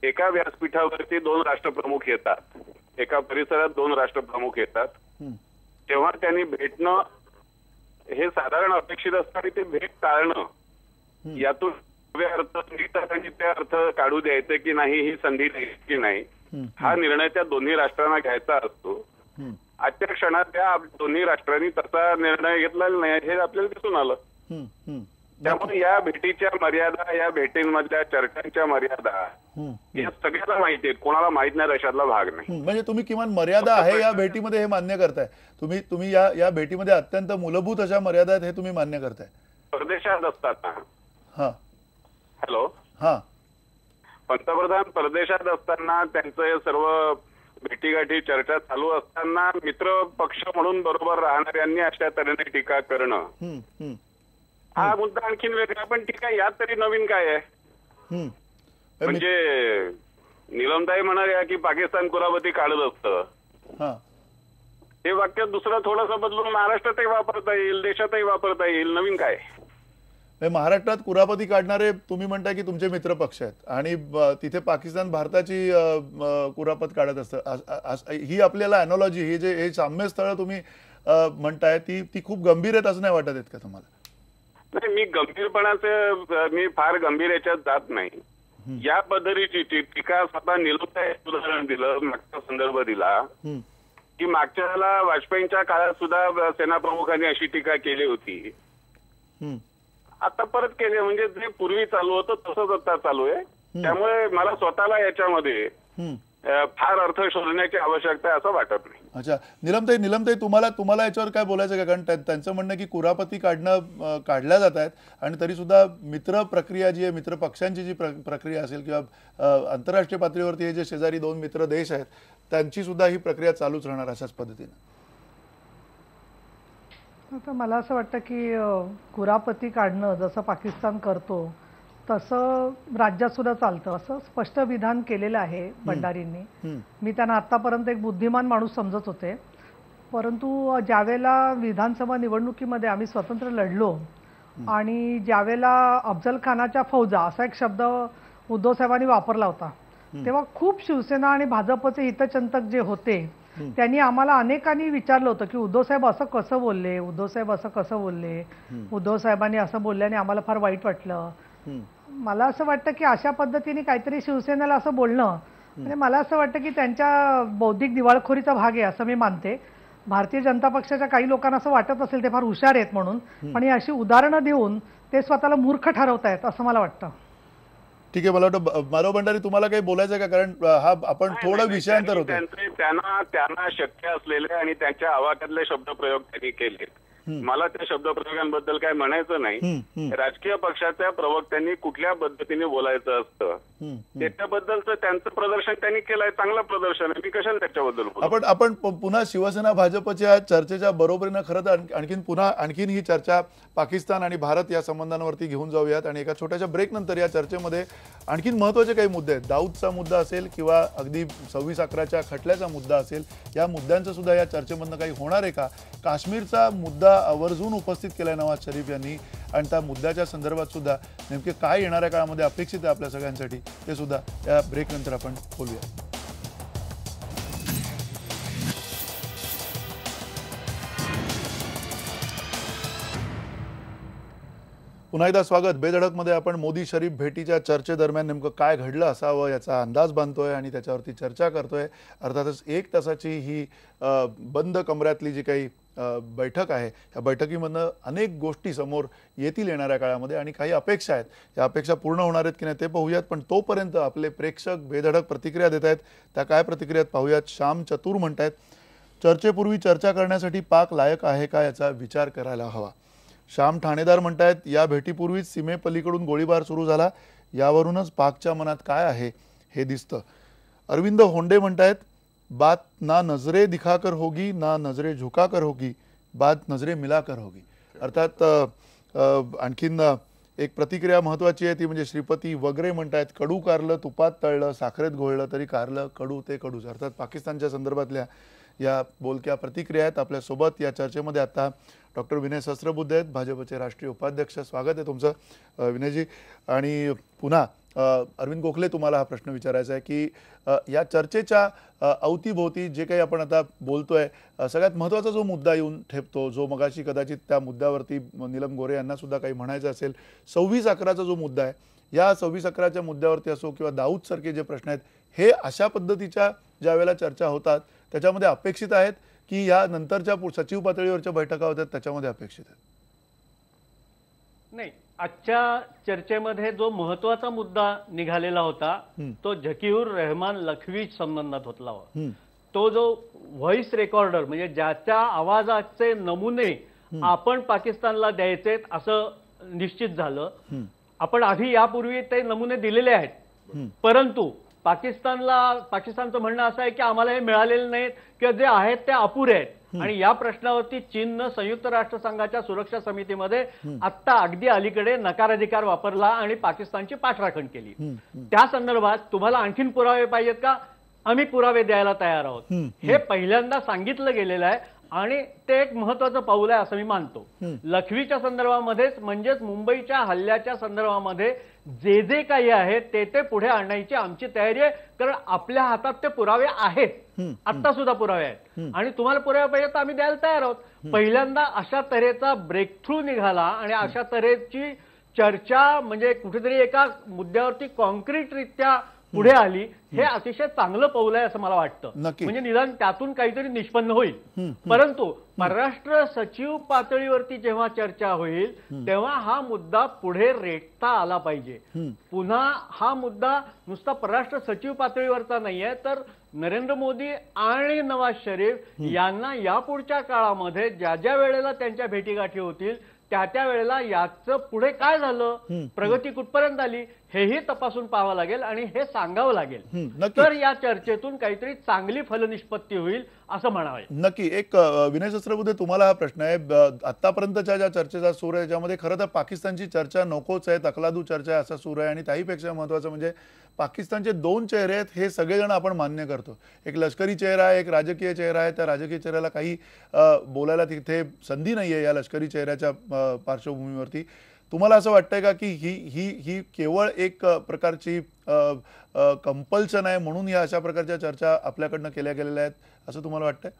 एका व्यासपीठावरती 2 राष्ट्रप्रमुख येतात, एका परिसरात 2 राष्ट्रप्रमुख येतात, तेव्हा त्यांनी भेटणं हे साधारण अपेक्षित असतं आणि ते भेट टाळणं यातून अर्थ निघतात आणि ते अर्थ काढू द्यायचे की नाही, ही संधी की नाही, हा निर्णय त्या दोन्ही राष्ट्रांना घ्यायचा असतो. आजच्या क्षणात त्या दोन्ही राष्ट्रांनी तसा निर्णय घेतलेला नाही हे आपल्याला दिसून आलं. त्यामुळे या भेटीच्या मर्यादा, या भेटींमधल्या चर्चांच्या मर्यादा या सगळ्याला माहिती आहेत, कोणाला माहित नाही अशातला भाग नाही. म्हणजे तुम्ही किमान मर्यादा आहे या भेटीमध्ये हे मान्य करताय, तुम्ही या भेटीमध्ये अत्यंत मूलभूत अशा मर्यादा आहेत हे तुम्ही मान्य करताय. परदेशात असताना हा हॅलो हा पंतप्रधान परदेशात असताना त्यांचं हे सर्व भेटीगाठी चर्चा चालू असताना मित्र पक्ष म्हणून बरोबर राहणाऱ्यांनी अशा तऱ्हेने टीका करणं हा मुद्दा आणखीन वेगळा. पण टीका यात तरी नवीन काय आहे? म्हणजे नीलमताई म्हणाल्या की पाकिस्तान कुरापती काढत असतं, हे वाक्य दुसरं थोडंसं बदलून महाराष्ट्रातही वापरता येईल, देशातही वापरता येईल. नवीन काय? महाराष्ट्रात कुरापती काढणारे तुम्ही म्हणताय की तुमचे मित्र पक्ष आहेत आणि तिथे पाकिस्तान भारताची कुरापत काढत असतं. ही आपल्याला अॅनॉलॉजी, ही जे हे साम्य स्थळ तुम्ही म्हणताय ती खूप गंभीर आहेत असं नाही वाटत आहेत का तुम्हाला? नाही, मी फार गंभीर याच्यात जात नाही. या पद्धतीची टीका स्वतः नीलमताई उदाहरण दिलं, मागचा संदर्भ दिला की मागच्या वेळेला वाजपेयींच्या काळात सुद्धा सेनाप्रमुखांनी अशी टीका केली होती, आता परत केली. म्हणजे जे पूर्वी चालू होतं तसंच आता चालू आहे. त्यामुळे मला स्वतःला याच्यामध्ये फार अर्थ शोधण्याची आवश्यकता आहे असं वाटत नाही. अच्छा, नीलमताई तुम्हाला याच्यावर काय बोलायचं का? कारण त्यांचं म्हणणं की कुरापती काढल्या जात आहेत आणि तरी सुद्धा मित्र प्रक्रिया जी आहे, मित्र पक्षांची जी प्रक्रिया असेल किंवा आंतरराष्ट्रीय पातळीवरती हे जे शेजारी 2 मित्र देश आहेत त्यांची सुद्धा ही प्रक्रिया चालूच राहणार अशाच पद्धतीने. आता मला असं वाटतं की कुरापती काढणं जसं पाकिस्तान करतो तसं राज्यात सुद्धा चालतं असं स्पष्ट विधान केलेलं आहे भंडारींनी. मी त्यांना आतापर्यंत एक बुद्धिमान माणूस समजत होते, परंतु ज्यावेळेला विधानसभा निवडणुकीमध्ये आम्ही स्वतंत्र लढलो आणि ज्यावेळेला अफजल खानाच्या फौजा असा एक शब्द उद्धव साहेबांनी वापरला होता, तेव्हा खूप शिवसेना आणि भाजपचे हितचिंतक जे होते त्यांनी आम्हाला अनेकांनी विचारलं होतं की उद्धव साहेब असं कसं बोलले, उद्धव साहेब असं कसं बोलले, उद्धव साहेबांनी असं बोलल्याने आम्हाला फार वाईट वाटलं. मला असं वाटतं की अशा पद्धतीने काहीतरी शिवसेनेला असं बोलणं म्हणजे मला असं वाटतं की त्यांच्या बौद्धिक दिवाळखोरीचा भाग आहे असं मी मानते. भारतीय जनता पक्षाच्या काही लोकांना असं वाटत असेल ते फार हुशार आहेत म्हणून, पण ही अशी उदाहरणं देऊन ते स्वतःला मूर्ख ठरवतायत असं मला वाटतं. ठीक आहे, मला वाटतं माधव भंडारी तुम्हाला काही बोलायचं का? कारण हा आपण थोडं विषयांतर होतो. त्यांना शक्य असलेले आणि त्यांच्या आवाक्यातले शब्दप्रयोग त्यांनी केले. मला त्या शब्दप्रयोगांबद्दल काय म्हणायचं नाही. राजकीय पक्षाच्या प्रवक्त्यांनी कुठल्या पद्धतीने बोलायचं असतं त्याच्याबद्दलचं त्यांचं प्रदर्शन त्यांनी केलंय, चांगलं प्रदर्शन आहे. मी कशाला त्याच्याबद्दल बोलू? आपण पुन्हा शिवसेना भाजपच्या चर्चेच्या बरोबरीनं खरं तर आणखीन ही चर्चा पाकिस्तान आणि भारत या संबंधांवरती घेऊन जाऊयात आणि एका छोट्याशा ब्रेक नंतर या चर्चेमध्ये आणखीन महत्त्वाचे काही मुद्दे आहेत. दाऊदचा मुद्दा असेल किंवा अगदी 26/11च्या खटल्याचा मुद्दा असेल, या मुद्द्यांचं सुद्धा या चर्चेमधनं काही होणार आहे का? काश्मीरचा मुद्दा आवर्जून उपस्थित केलाय नवाज शरीफ यांनी आणि त्या मुद्द्याच्या संदर्भात सुद्धा नेमके काय येणाऱ्या काळामध्ये अपेक्षित आहे आपल्या सगळ्यांसाठी ते सुद्धा या ब्रेक नंतर आपण बोलूया. पुन्हा एकदा स्वागत. बेधडकमध्ये आपण मोदी शरीफ भेटीच्या चर्चेदरम्यान नेमकं काय घडलं असावं याचा अंदाज बांधतोय आणि त्याच्यावरती चर्चा करतोय. अर्थातच 1 तासाची ही बंद कमऱ्यातली जी काही बैठक आहे, या बैठकीमधनं अनेक गोष्टी समोर येतील येणाऱ्या काळामध्ये आणि काही अपेक्षा आहेत. या अपेक्षा पूर्ण होणार आहेत की नाही ते पाहूयात. पण तोपर्यंत आपले प्रेक्षक बेधडक प्रतिक्रिया देत आहेत. त्या काय प्रतिक्रियात पाहूयात. श्याम चतुर म्हणतायत, चर्चेपूर्वी चर्चा करण्यासाठी पाक लायक आहे का याचा विचार करायला हवा. श्याम ठाणेदार म्हणतायत, या भेटीपूर्वीच सीमेपलीकडून गोळीबार सुरू झाला, यावरूनच पाकच्या मनात काय आहे हे दिसतं. अरविंद होंडे म्हणतायत, बात ना नजरे दिखाकर होगी ना नजरे झुकाकर होगी, बात नजरे मिलाकर होगी. अर्थात आणखीन एक प्रतिक्रिया महत्वाची आहे ती म्हणजे श्रीपती वगैरे म्हणतायत, कडू कारलं तुपात तळलं साखरेत घोळलं तरी कारलं कडू ते कडूच. अर्थात पाकिस्तानच्या संदर्भातल्या या बोलक्या प्रतिक्रिया आहेत. आपल्यासोबत या चर्चेमध्ये आता डॉक्टर विनय सहस्त्रबुद्धे आहेत, भाजपचे राष्ट्रीय उपाध्यक्ष. स्वागत आहे तुमचं विनयजी. आणि पुन्हा अरविंद गोखले, तुम्हाला हा प्रश्न विचारायचा आहे की या चर्चेच्या अवतीभोवती जे काही आपण आता बोलतोय, सगळ्यात महत्त्वाचा जो मुद्दा येऊन ठेपतो, जो मगाशी कदाचित त्या मुद्द्यावरती नीलम गोरे यांना सुद्धा काही म्हणायचं असेल, 26/11चा जो मुद्दा आहे, या 26/11च्या मुद्द्यावरती असो किंवा दाऊद सारखे जे प्रश्न आहेत, हे अशा पद्धतीच्या ज्या वेळेला चर्चा होतात त्याच्यामध्ये अपेक्षित आहेत की या नंतरच्या सचिव पातळीवरच्या बैठका होतात त्याच्यामध्ये अपेक्षित आहेत? नाही, आजच्या चर्चेमध्ये जो महत्वाचा मुद्दा निघालेला होता तो झकीउर रहमान लखवी संबंधात होता. तो जो व्हॉइस रेकॉर्डर म्हणजे ज्याच्या आवाजाचे नमुने आपण पाकिस्तानला द्यायचे असं निश्चित झालं. आपण आधी यापूर्वी ते नमुने दिलेले आहेत, परंतु पाकिस्तानचं म्हणणं असं आहे की आम्हाला हे मिळालेले नाहीत किंवा जे आहेत ते अपुरे आहेत. आणि या प्रश्नावरती चीननं संयुक्त राष्ट्रसंघाच्या सुरक्षा समितीमध्ये आत्ता अगदी अलीकडे नकाराधिकार वापरला आणि पाकिस्तानची पाठराखण केली. त्या संदर्भात तुम्हाला आणखीन पुरावे पाहिजेत का? आम्ही पुरावे द्यायला तयार आहोत. हे पहिल्यांदा सांगितलं गेलेलं आहे आणि ते एक महत्वाचं पाऊल आहे असं मी मानतो. लखवीच्या संदर्भामध्येच म्हणजेच मुंबईच्या हल्ल्याच्या संदर्भामध्ये जे जे काही आहे ते पुढे आणण्याची आमची तयारी आहे, कारण आपल्या हातात ते पुरावे आहेत, आता सुद्धा पुरावे आहेत आणि तुम्हाला पुरावे पाहिजे तर आम्ही द्यायला तयार आहोत. पहिल्यांदा अशा तऱ्हेचा ब्रेक थ्रू निघाला आणि अशा तऱ्हेची चर्चा म्हणजे कुठेतरी एका मुद्द्यावरती कॉन्क्रीटरित्या पुढे आली. हे अतिशय चांगलं पाऊल आहे असं मला वाटतं. म्हणजे निदान त्यातून काहीतरी निष्पन्न होईल. परंतु परराष्ट्र सचिव पातळीवरती जेव्हा चर्चा होईल तेव्हा हा मुद्दा पुढे रेटता आला पाहिजे. पुन्हा हा मुद्दा नुसता परराष्ट्र सचिव पातळीवरचा नाहीये, तर नरेंद्र मोदी आणि नवाज शरीफ यांना यापुढच्या काळामध्ये ज्या ज्या वेळेला त्यांच्या भेटीगाठी होतील त्या वेळेला याचं पुढे काय झालं, प्रगती कुठपर्यंत आली, हेही तपासून पाहावं लागेल आणि हे सांगावं लागेल. तर या चर्चेतून काहीतरी चांगली फलनिष्पत्ती होईल असं म्हणावे. नक्की. एक विनय सहस्त्रबुद्धे, तुम्हाला हा प्रश्न आहे. आतापर्यंतच्या ज्या चर्चेचा सूर आहे त्याच्यामध्ये खरं तर पाकिस्तानची चर्चा नकोच आहे, तकलादू चर्चा आहे असा सूर आहे. आणि त्याहीपेक्षा महत्वाचं म्हणजे पाकिस्तानचे 2 चेहरे आहेत हे सगळेजण आपण मान्य करतो. एक लष्करी चेहरा आहे, एक राजकीय चेहरा आहे. त्या राजकीय चेहऱ्याला काही बोलायला तिथे संधी नाहीये या लष्करी चेहऱ्याच्या पार्श्वभूमीवरती. तुम्हाला असं वाटतंय का की ही केवळ एक प्रकारची कंपल्शन आहे म्हणून या अशा प्रकारच्या चर्चा आपल्याकडनं केल्या गेलेल्या आहेत असं तुम्हाला वाटतंय?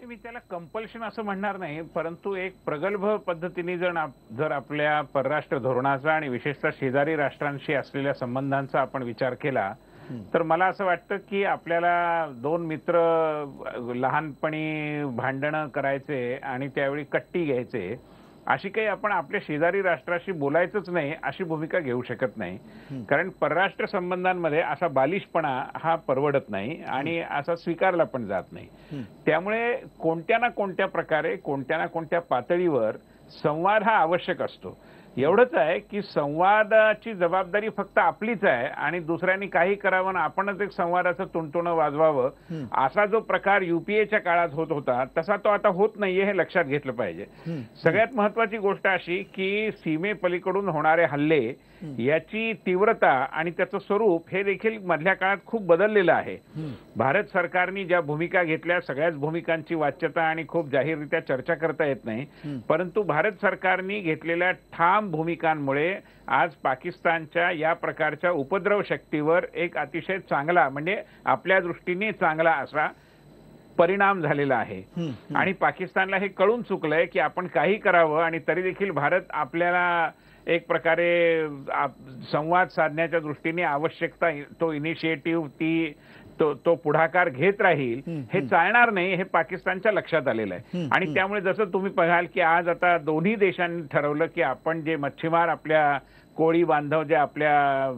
मी त्याला कंपल्शन असं म्हणणार नाही, परंतु एक प्रगल्भ पद्धतीने जर आपल्या परराष्ट्र धोरणाचा आणि विशेषतः शेजारी राष्ट्रांशी असलेल्या संबंधांचा आपण विचार केला तर मला असं वाटतं की आपल्याला 2 मित्र लहानपणी भांडणं करायचे आणि त्यावेळी कट्टी घ्यायचे अशी काही आपण आपल्या शेजारी राष्ट्राशी बोलायचंच नाही अशी भूमिका घेऊ शकत नाही. कारण परराष्ट्र संबंधांमध्ये असा बालिशपणा हा परवडत नाही आणि असा स्वीकारला पण जात नाही. त्यामुळे कोणत्या ना कोणत्या प्रकारे कोणत्या ना कोणत्या पातळीवर संवाद हा आवश्यक असतो. एवढंच आहे की संवादाची जबाबदारी फक्त आपलीच आहे आणि दुसऱ्यांनी काही करावं ना आपणच एक संवादाचं तुणतुणं वाजवावं असा जो प्रकार युपीएच्या काळात होत होता तसा तो आता होत नाहीये हे लक्षात घेतलं पाहिजे. सगळ्यात महत्वाची गोष्ट अशी की सीमेपलीकडून होणारे हल्ले याची तीव्रता आणि त्याचं स्वरूप हे देखील मधल्या काळात खूप बदललेलं आहे. भारत सरकारने ज्या भूमिका घेतल्या सगळ्याच भूमिकांची वाच्यता आणि खूप जाहीररित्या चर्चा करता येत नाही, परंतु भारत सरकारने घेतलेल्या ठाम भूमिकांमुळे आज पाकिस्तानच्या या प्रकारच्या उपद्रव शक्तीवर एक अतिशय चांगला म्हणजे आपल्या दृष्टीने चांगला असा परिणाम झालेला आहे. आणि पाकिस्तानला हे कळून चुकलंय की आपण काही करावं आणि तरी देखील भारत आपल्याला एक प्रकारे संवाद साधण्याच्या दृष्टीने आवश्यकता तो इनिशिएटिव्ह तो पुढाकार घेत राहील हे चालणार नाही हे पाकिस्तानच्या लक्षात आलेलं आहे. आणि त्यामुळे जसं तुम्ही पाहाल की आज आता दोन्ही देशांनी ठरवलं की आपण जे मच्छीमार आपल्या कोळी बांधव जे आपल्या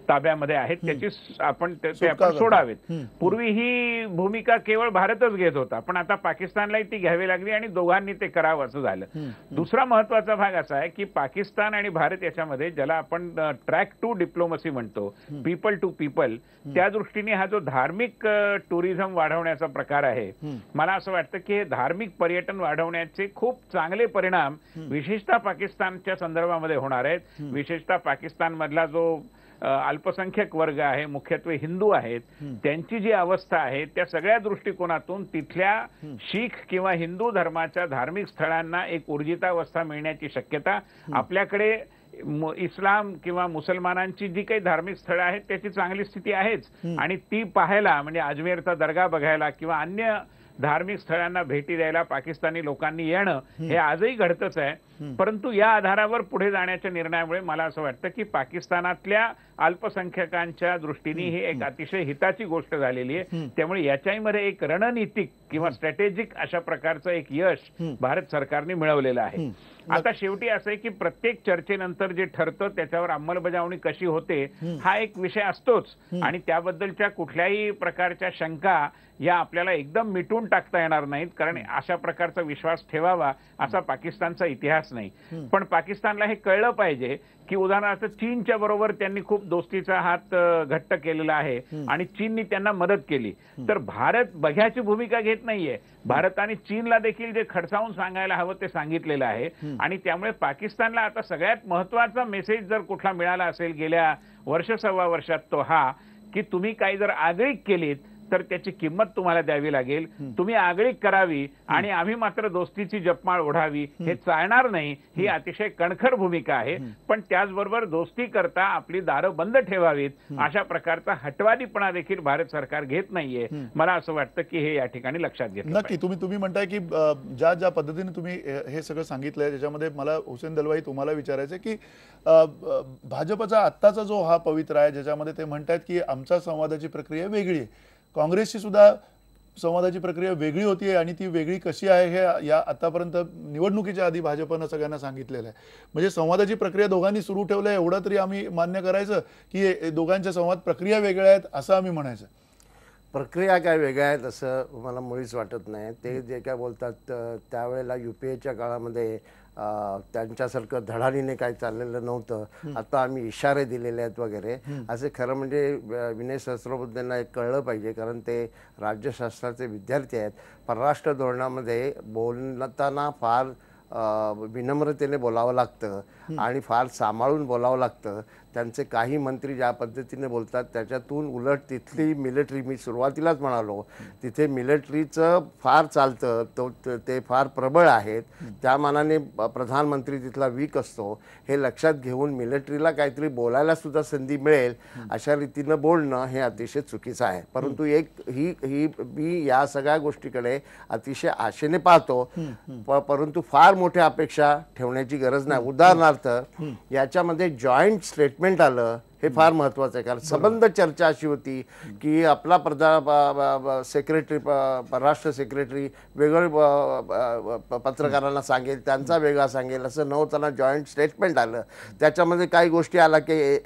ताब्यामध्ये आहेत त्याची आपण ते सुटका आपण करतो. सोडावेत. पूर्वी ही भूमिका केवळ भारतच घेत होता, पण आता पाकिस्तानलाही ती घ्यावी लागली आणि दोघांनी ते करावं असं झालं. दुसरा महत्वाचा भाग असा आहे की पाकिस्तान आणि भारत याच्यामध्ये ज्याला आपण ट्रॅक टू डिप्लोमसी म्हणतो, पीपल टू पीपल, त्या दृष्टीने हा जो धार्मिक टुरिझम वाढवण्याचा प्रकार आहे, मला असं वाटतं की हे धार्मिक पर्यटन वाढवण्याचे खूप चांगले परिणाम विशेषतः पाकिस्तानच्या संदर्भामध्ये होणार आहेत. विशेषतः पाकिस्तान मधला जो अल्पसंख्याक वर्ग आहे, मुख्यत्वे हिंदू आहेत, त्यांची जी अवस्था आहे त्या सगळ्या दृष्टिकोनातून तिथल्या शीख किंवा हिंदू धर्माच्या धार्मिक स्थळांना एक ऊर्जितावस्था मिळण्याची शक्यता, आपल्याकडे इस्लाम किंवा मुसलमानांची जी काही धार्मिक स्थळं आहेत त्याची चांगली स्थिती आहेच, आणि ती पाहायला म्हणजे अजमेरचा दर्गा बघायला किंवा अन्य धार्मिक स्थळांना भेटी द्यायला पाकिस्तानी लोकांनी येणं हे आजही घडतच आहे. परंतु या आधारावर पुढे जाण्याच्या निर्णयामुळे मला असं वाटतं की पाकिस्तानातल्या अल्पसंख्याकांच्या दृष्टीने ही एक अतिशय हिताची गोष्ट झालेली आहे. त्यामुळे याच्यामध्ये एक रणनीतिक किंवा स्ट्रॅटेजिक अशा प्रकारचं एक यश भारत सरकारने मिळवलेलं आहे. आता शेवटी असं आहे की प्रत्येक चर्चेनंतर जे ठरतं त्याच्यावर अंमलबजावणी कशी होते हा एक विषय असतोच, आणि त्याबद्दलच्या कुठल्याही प्रकारच्या शंका या आपल्याला एकदम मिटून टाकता येणार नाहीत, कारण अशा प्रकारचा विश्वास ठेवावा असा पाकिस्तानचा इतिहास नाही. पण पाकिस्तानला हे कळलं पाहिजे की उदाहरणार्थ चीनच्या बरोबर त्यांनी खूप दोस्तीचा हात घट्ट केलेला आहे आणि चीननी त्यांना मदत केली, तर भारत बघ्याची भूमिका घेत नाहीये. भारताने चीनला देखील जे खडसावून सांगायला हवं ते सांगितलेलं आहे, आणि त्यामुळे पाकिस्तानला आता सगळ्यात महत्वाचा मेसेज जर कुठला मिळाला असेल गेल्या वर्ष सव्वा वर्षात तो हा की तुम्ही काही जर आगळीक केलीत तर त्याची किंमत तुम्हाला द्यावी लागेल, तुम्ही आगळीक करावी आणि आम्ही मात्र दोस्तीची जपमाळ ओढावी हे चालणार नाही. ही अतिशय कणखर भूमिका आहे, पण त्याचबरोबर दोस्ती करता आपली दारं बंद ठेवावीत अशा प्रकारचा हटवादीपणा देखील भारत सरकार घेत नाहीये. मला असं वाटतं की हे या ठिकाणी लक्षात घेतलं नक्की. तुम्ही म्हणताय की ज्या ज्या पद्धतीने तुम्ही हे सगळं सांगितलंय त्याच्यामध्ये मला हुसेन दलवाई तुम्हाला विचारायचं की भाजपचा आत्ताचा जो हा पवित्रा आहे ज्याच्यामध्ये ते म्हणतात की आमच्या संवादाची प्रक्रिया वेगळी आहे, काँग्रेसची सुद्धा संवादाची प्रक्रिया वेगळी होती आणि ती वेगळी कशी आहे हे या आतापर्यंत निवडणुकीच्या आधी भाजपनं सगळ्यांना सांगितलेलं आहे. म्हणजे संवादाची प्रक्रिया दोघांनी सुरू ठेवलं आहे एवढं तरी आम्ही मान्य करायचं की दोघांच्या संवाद प्रक्रिया वेगळ्या आहेत असं आम्ही म्हणायचं? प्रक्रिया काय वेगळ्या आहेत असं मला मुळीच वाटत नाही. ते जे काय बोलतात त्यावेळेला UPAच्या काळामध्ये त्यांच्यासारखं धडाडीने काही चाललेलं नव्हतं. आता आम्ही इशारे दिलेले आहेत वगैरे असे. खरं म्हणजे विनय सहस्त्रबुद्धेंना एक कळलं पाहिजे, कारण ते राज्यशास्त्राचे विद्यार्थी आहेत. परराष्ट्र धोरणामध्ये बोलताना फार विनम्रतेने बोलावं लागतं आणि फार सांभाळून बोलावं लागतं. त्यांचे काही मंत्री ज्या पद्धतीने बोलतात त्याच्यातून उलट तिथली मिलिटरी, मी सुरुवातीलाच म्हणालो तिथे मिलिटरीचं फार चालतं, ते फार प्रबळ आहेत. त्या मानाने प्रधानमंत्री तिथला वीक असतो. हे लक्षात घेऊन मिलिटरीला काहीतरी बोलायला सुद्धा संधी मिळेल अशा रीतीनं बोलणं हे अतिशय चुकीचं आहे. परंतु मी या सगळ्या गोष्टीकडे अतिशय आशेने पाहतो, परंतु फार मोठ्या अपेक्षा ठेवण्याची गरज नाही. उदाहरणार्थ याच्यामध्ये जॉईंट स्टेटमेंट आलं हे फार महत्वाचं आहे, कारण संबंध चर्चा अशी होती की आपला सेक्रेटरी, परराष्ट्र सेक्रेटरी वेगळं पत्रकारांना सांगेल, त्यांचा वेगळा सांगेल, असं नव्हताना जॉईंट स्टेटमेंट आलं. त्याच्यामध्ये काही गोष्टी आल्या की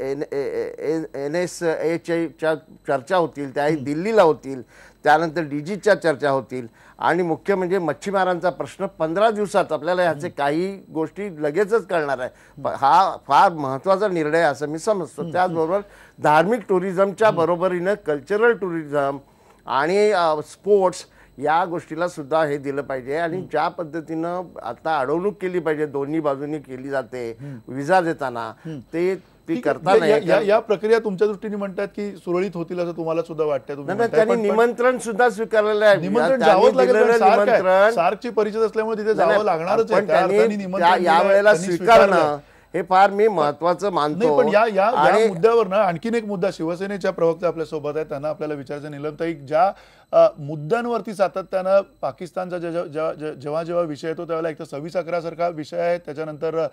NSAच्या चर्चा होतील, त्याही दिल्लीला होतील, त्यानंतर DGच्या चर्चा होतील, आणि मुख्य म्हणजे मच्छीमारांचा प्रश्न 15 दिवसात आपल्याला ह्याचे काही गोष्टी लगेचच कळणार आहे. हा फार महत्त्वाचा निर्णय असं मी समजतो. त्याचबरोबर धार्मिक टुरिझमच्या बरोबरीनं कल्चरल टुरिझम आणि स्पोर्ट्स या गोष्टीला सुद्धा हे दिलं पाहिजे. आणि ज्या पद्धतीनं आता अडवणूक केली पाहिजे दोन्ही बाजूंनी केली जाते विजा देताना, ती करताना या प्रक्रिया तुमच्या दृष्टीने म्हणतात की सुरळीत होतील असं तुम्हाला सुद्धा वाटतं? त्यांनी निमंत्रण सुद्धा स्वीकारलेलं आहे. निमंत्रण जावंच लागेल, सार्कची परिषद असल्यामुळे तिथे जावं लागणारच आहे. यावेळेला स्वीकारणं हे फार मी महत्वाचं मानतो. पण या मुद्द्यावर ना आणखीन एक मुद्दा शिवसेनेच्या प्रवक्ते आपल्या सोबत आहेत, त्यांना आपल्याला विचारायचं. नीलमताई, ज्या मुद्द्यांवरती सातत्यानं पाकिस्तानचा जेव्हा जेव्हा विषय येतो त्यावेळेला एक तर 26/11 सारखा विषय आहे, त्याच्यानंतर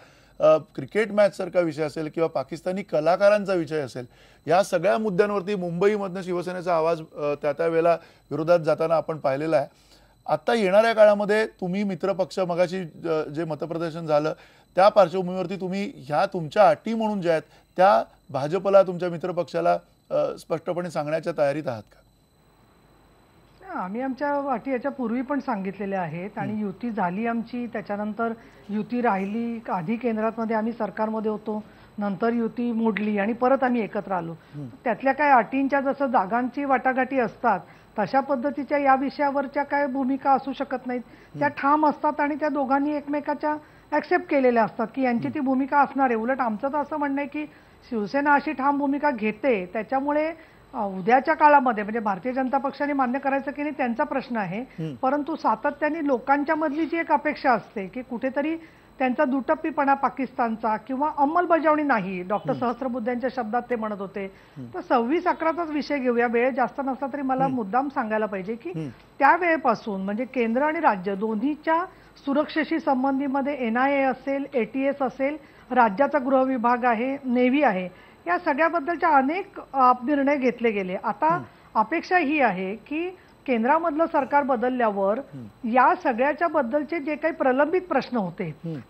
क्रिकेट मॅच सारखा विषय असेल किंवा पाकिस्तानी कलाकारांचा विषय असेल, या सगळ्या मुद्द्यांवरती मुंबईमधनं शिवसेनेचा आवाज त्या वेळेला विरोधात जाताना आपण पाहिलेला आहे. आता येणाऱ्या काळामध्ये तुम्ही मित्रपक्ष मगाशी जे मतप्रदर्शन झालं त्या पार्श्वभूमीवरती तुम्ही ह्या तुमच्या अटी म्हणून ज्या आहेत त्या भाजपला तुमच्या मित्रपक्षाला स्पष्टपणे सांगण्याच्या तयारीत आहात का? आम्ही आमच्या अटी याच्या पूर्वी पण सांगितलेल्या आहेत आणि युती झाली आमची, त्याच्यानंतर युती राहिली, आधी केंद्रामध्ये आम्ही सरकारमध्ये होतो, नंतर युती मोडली आणि परत आम्ही एकत्र आलो. त्यातल्या काय अटींच्या जसं जागांची वाटाघाटी असतात तशा पद्धतीच्या या विषयावरच्या काय भूमिका असू शकत नाहीत, त्या ठाम असतात आणि त्या दोघांनी एकमेकाच्या ऍक्सेप्ट केलेल्या असतात की यांची ती भूमिका असणार आहे. उलट आमचं तर असं म्हणणं आहे की शिवसेना अशी ठाम भूमिका घेते, त्याच्यामुळे उद्याच्या काळामध्ये म्हणजे भारतीय जनता पक्षाने मान्य करायचं की नाही त्यांचा प्रश्न आहे, परंतु सातत्याने लोकांच्या मधली जी एक अपेक्षा असते की कुठेतरी त्यांचा दुटप्पीपणा पाकिस्तानचा किंवा अंमलबजावणी नाही, डॉक्टर सहस्त्रबुद्धे शब्दात ते म्हणत होते. तर 26/11चाच विषय घेऊया, वेळ जास्त नसला तरी मला मुद्दाम सांगायला पाहिजे की त्या वेळेपासून म्हणजे केंद्र आणि राज्य दोन्हीच्या सुरक्षेशी संबंधीमध्ये NIA असेल, ATS असेल, राज्याचा गृह विभाग आहे, नेव्ही आहे, या सगळ्याबद्दलच्या अनेक निर्णय घेतले गेले. आता अपेक्षा ही आहे की केंद्रामधलं सरकार बदलल्यावर या सगळ्याच्या बद्दलचे जे काही प्रलंबित प्रश्न होते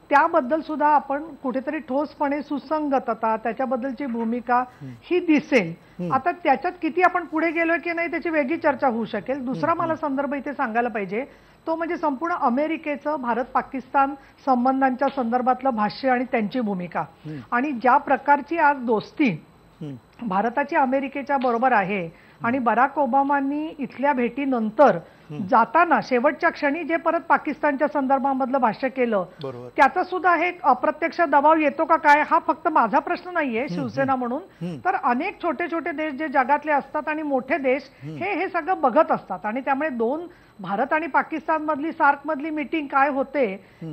त्याबद्दल सुद्धा आपण कुठेतरी ठोसपणे सुसंगतता त्याच्याबद्दलची भूमिका ही दिसेल. आता त्याच्यात किती आपण पुढे गेलोय की नाही त्याची वेगळी चर्चा होऊ शकेल. दुसरा मला संदर्भ इथे सांगायला पाहिजे तो म्हणजे संपूर्ण अमेरिकेचं भारत पाकिस्तान संबंधांच्या संदर्भातलं भाष्य आणि त्यांची भूमिका आणि ज्या प्रकारची आज दोस्ती भारताची अमेरिकेच्या बरोबर आहे आणि बराक ओबामांनी इथल्या भेटीनंतर जाताना शेवटच्या क्षणी जे परत पाकिस्तानच्या संदर्भामधलं भाष्य केलं त्याचा सुद्धा हे अप्रत्यक्ष दबाव येतो का काय हा फक्त माझा प्रश्न नाहीये शिवसेना म्हणून, तर अनेक छोटे छोटे देश जे जगातले असतात आणि मोठे देश हे सगळं बघत असतात आणि त्यामुळे दोन भारत आणि पाकिस्तान मधली सार्क मधली मीटिंग काय होते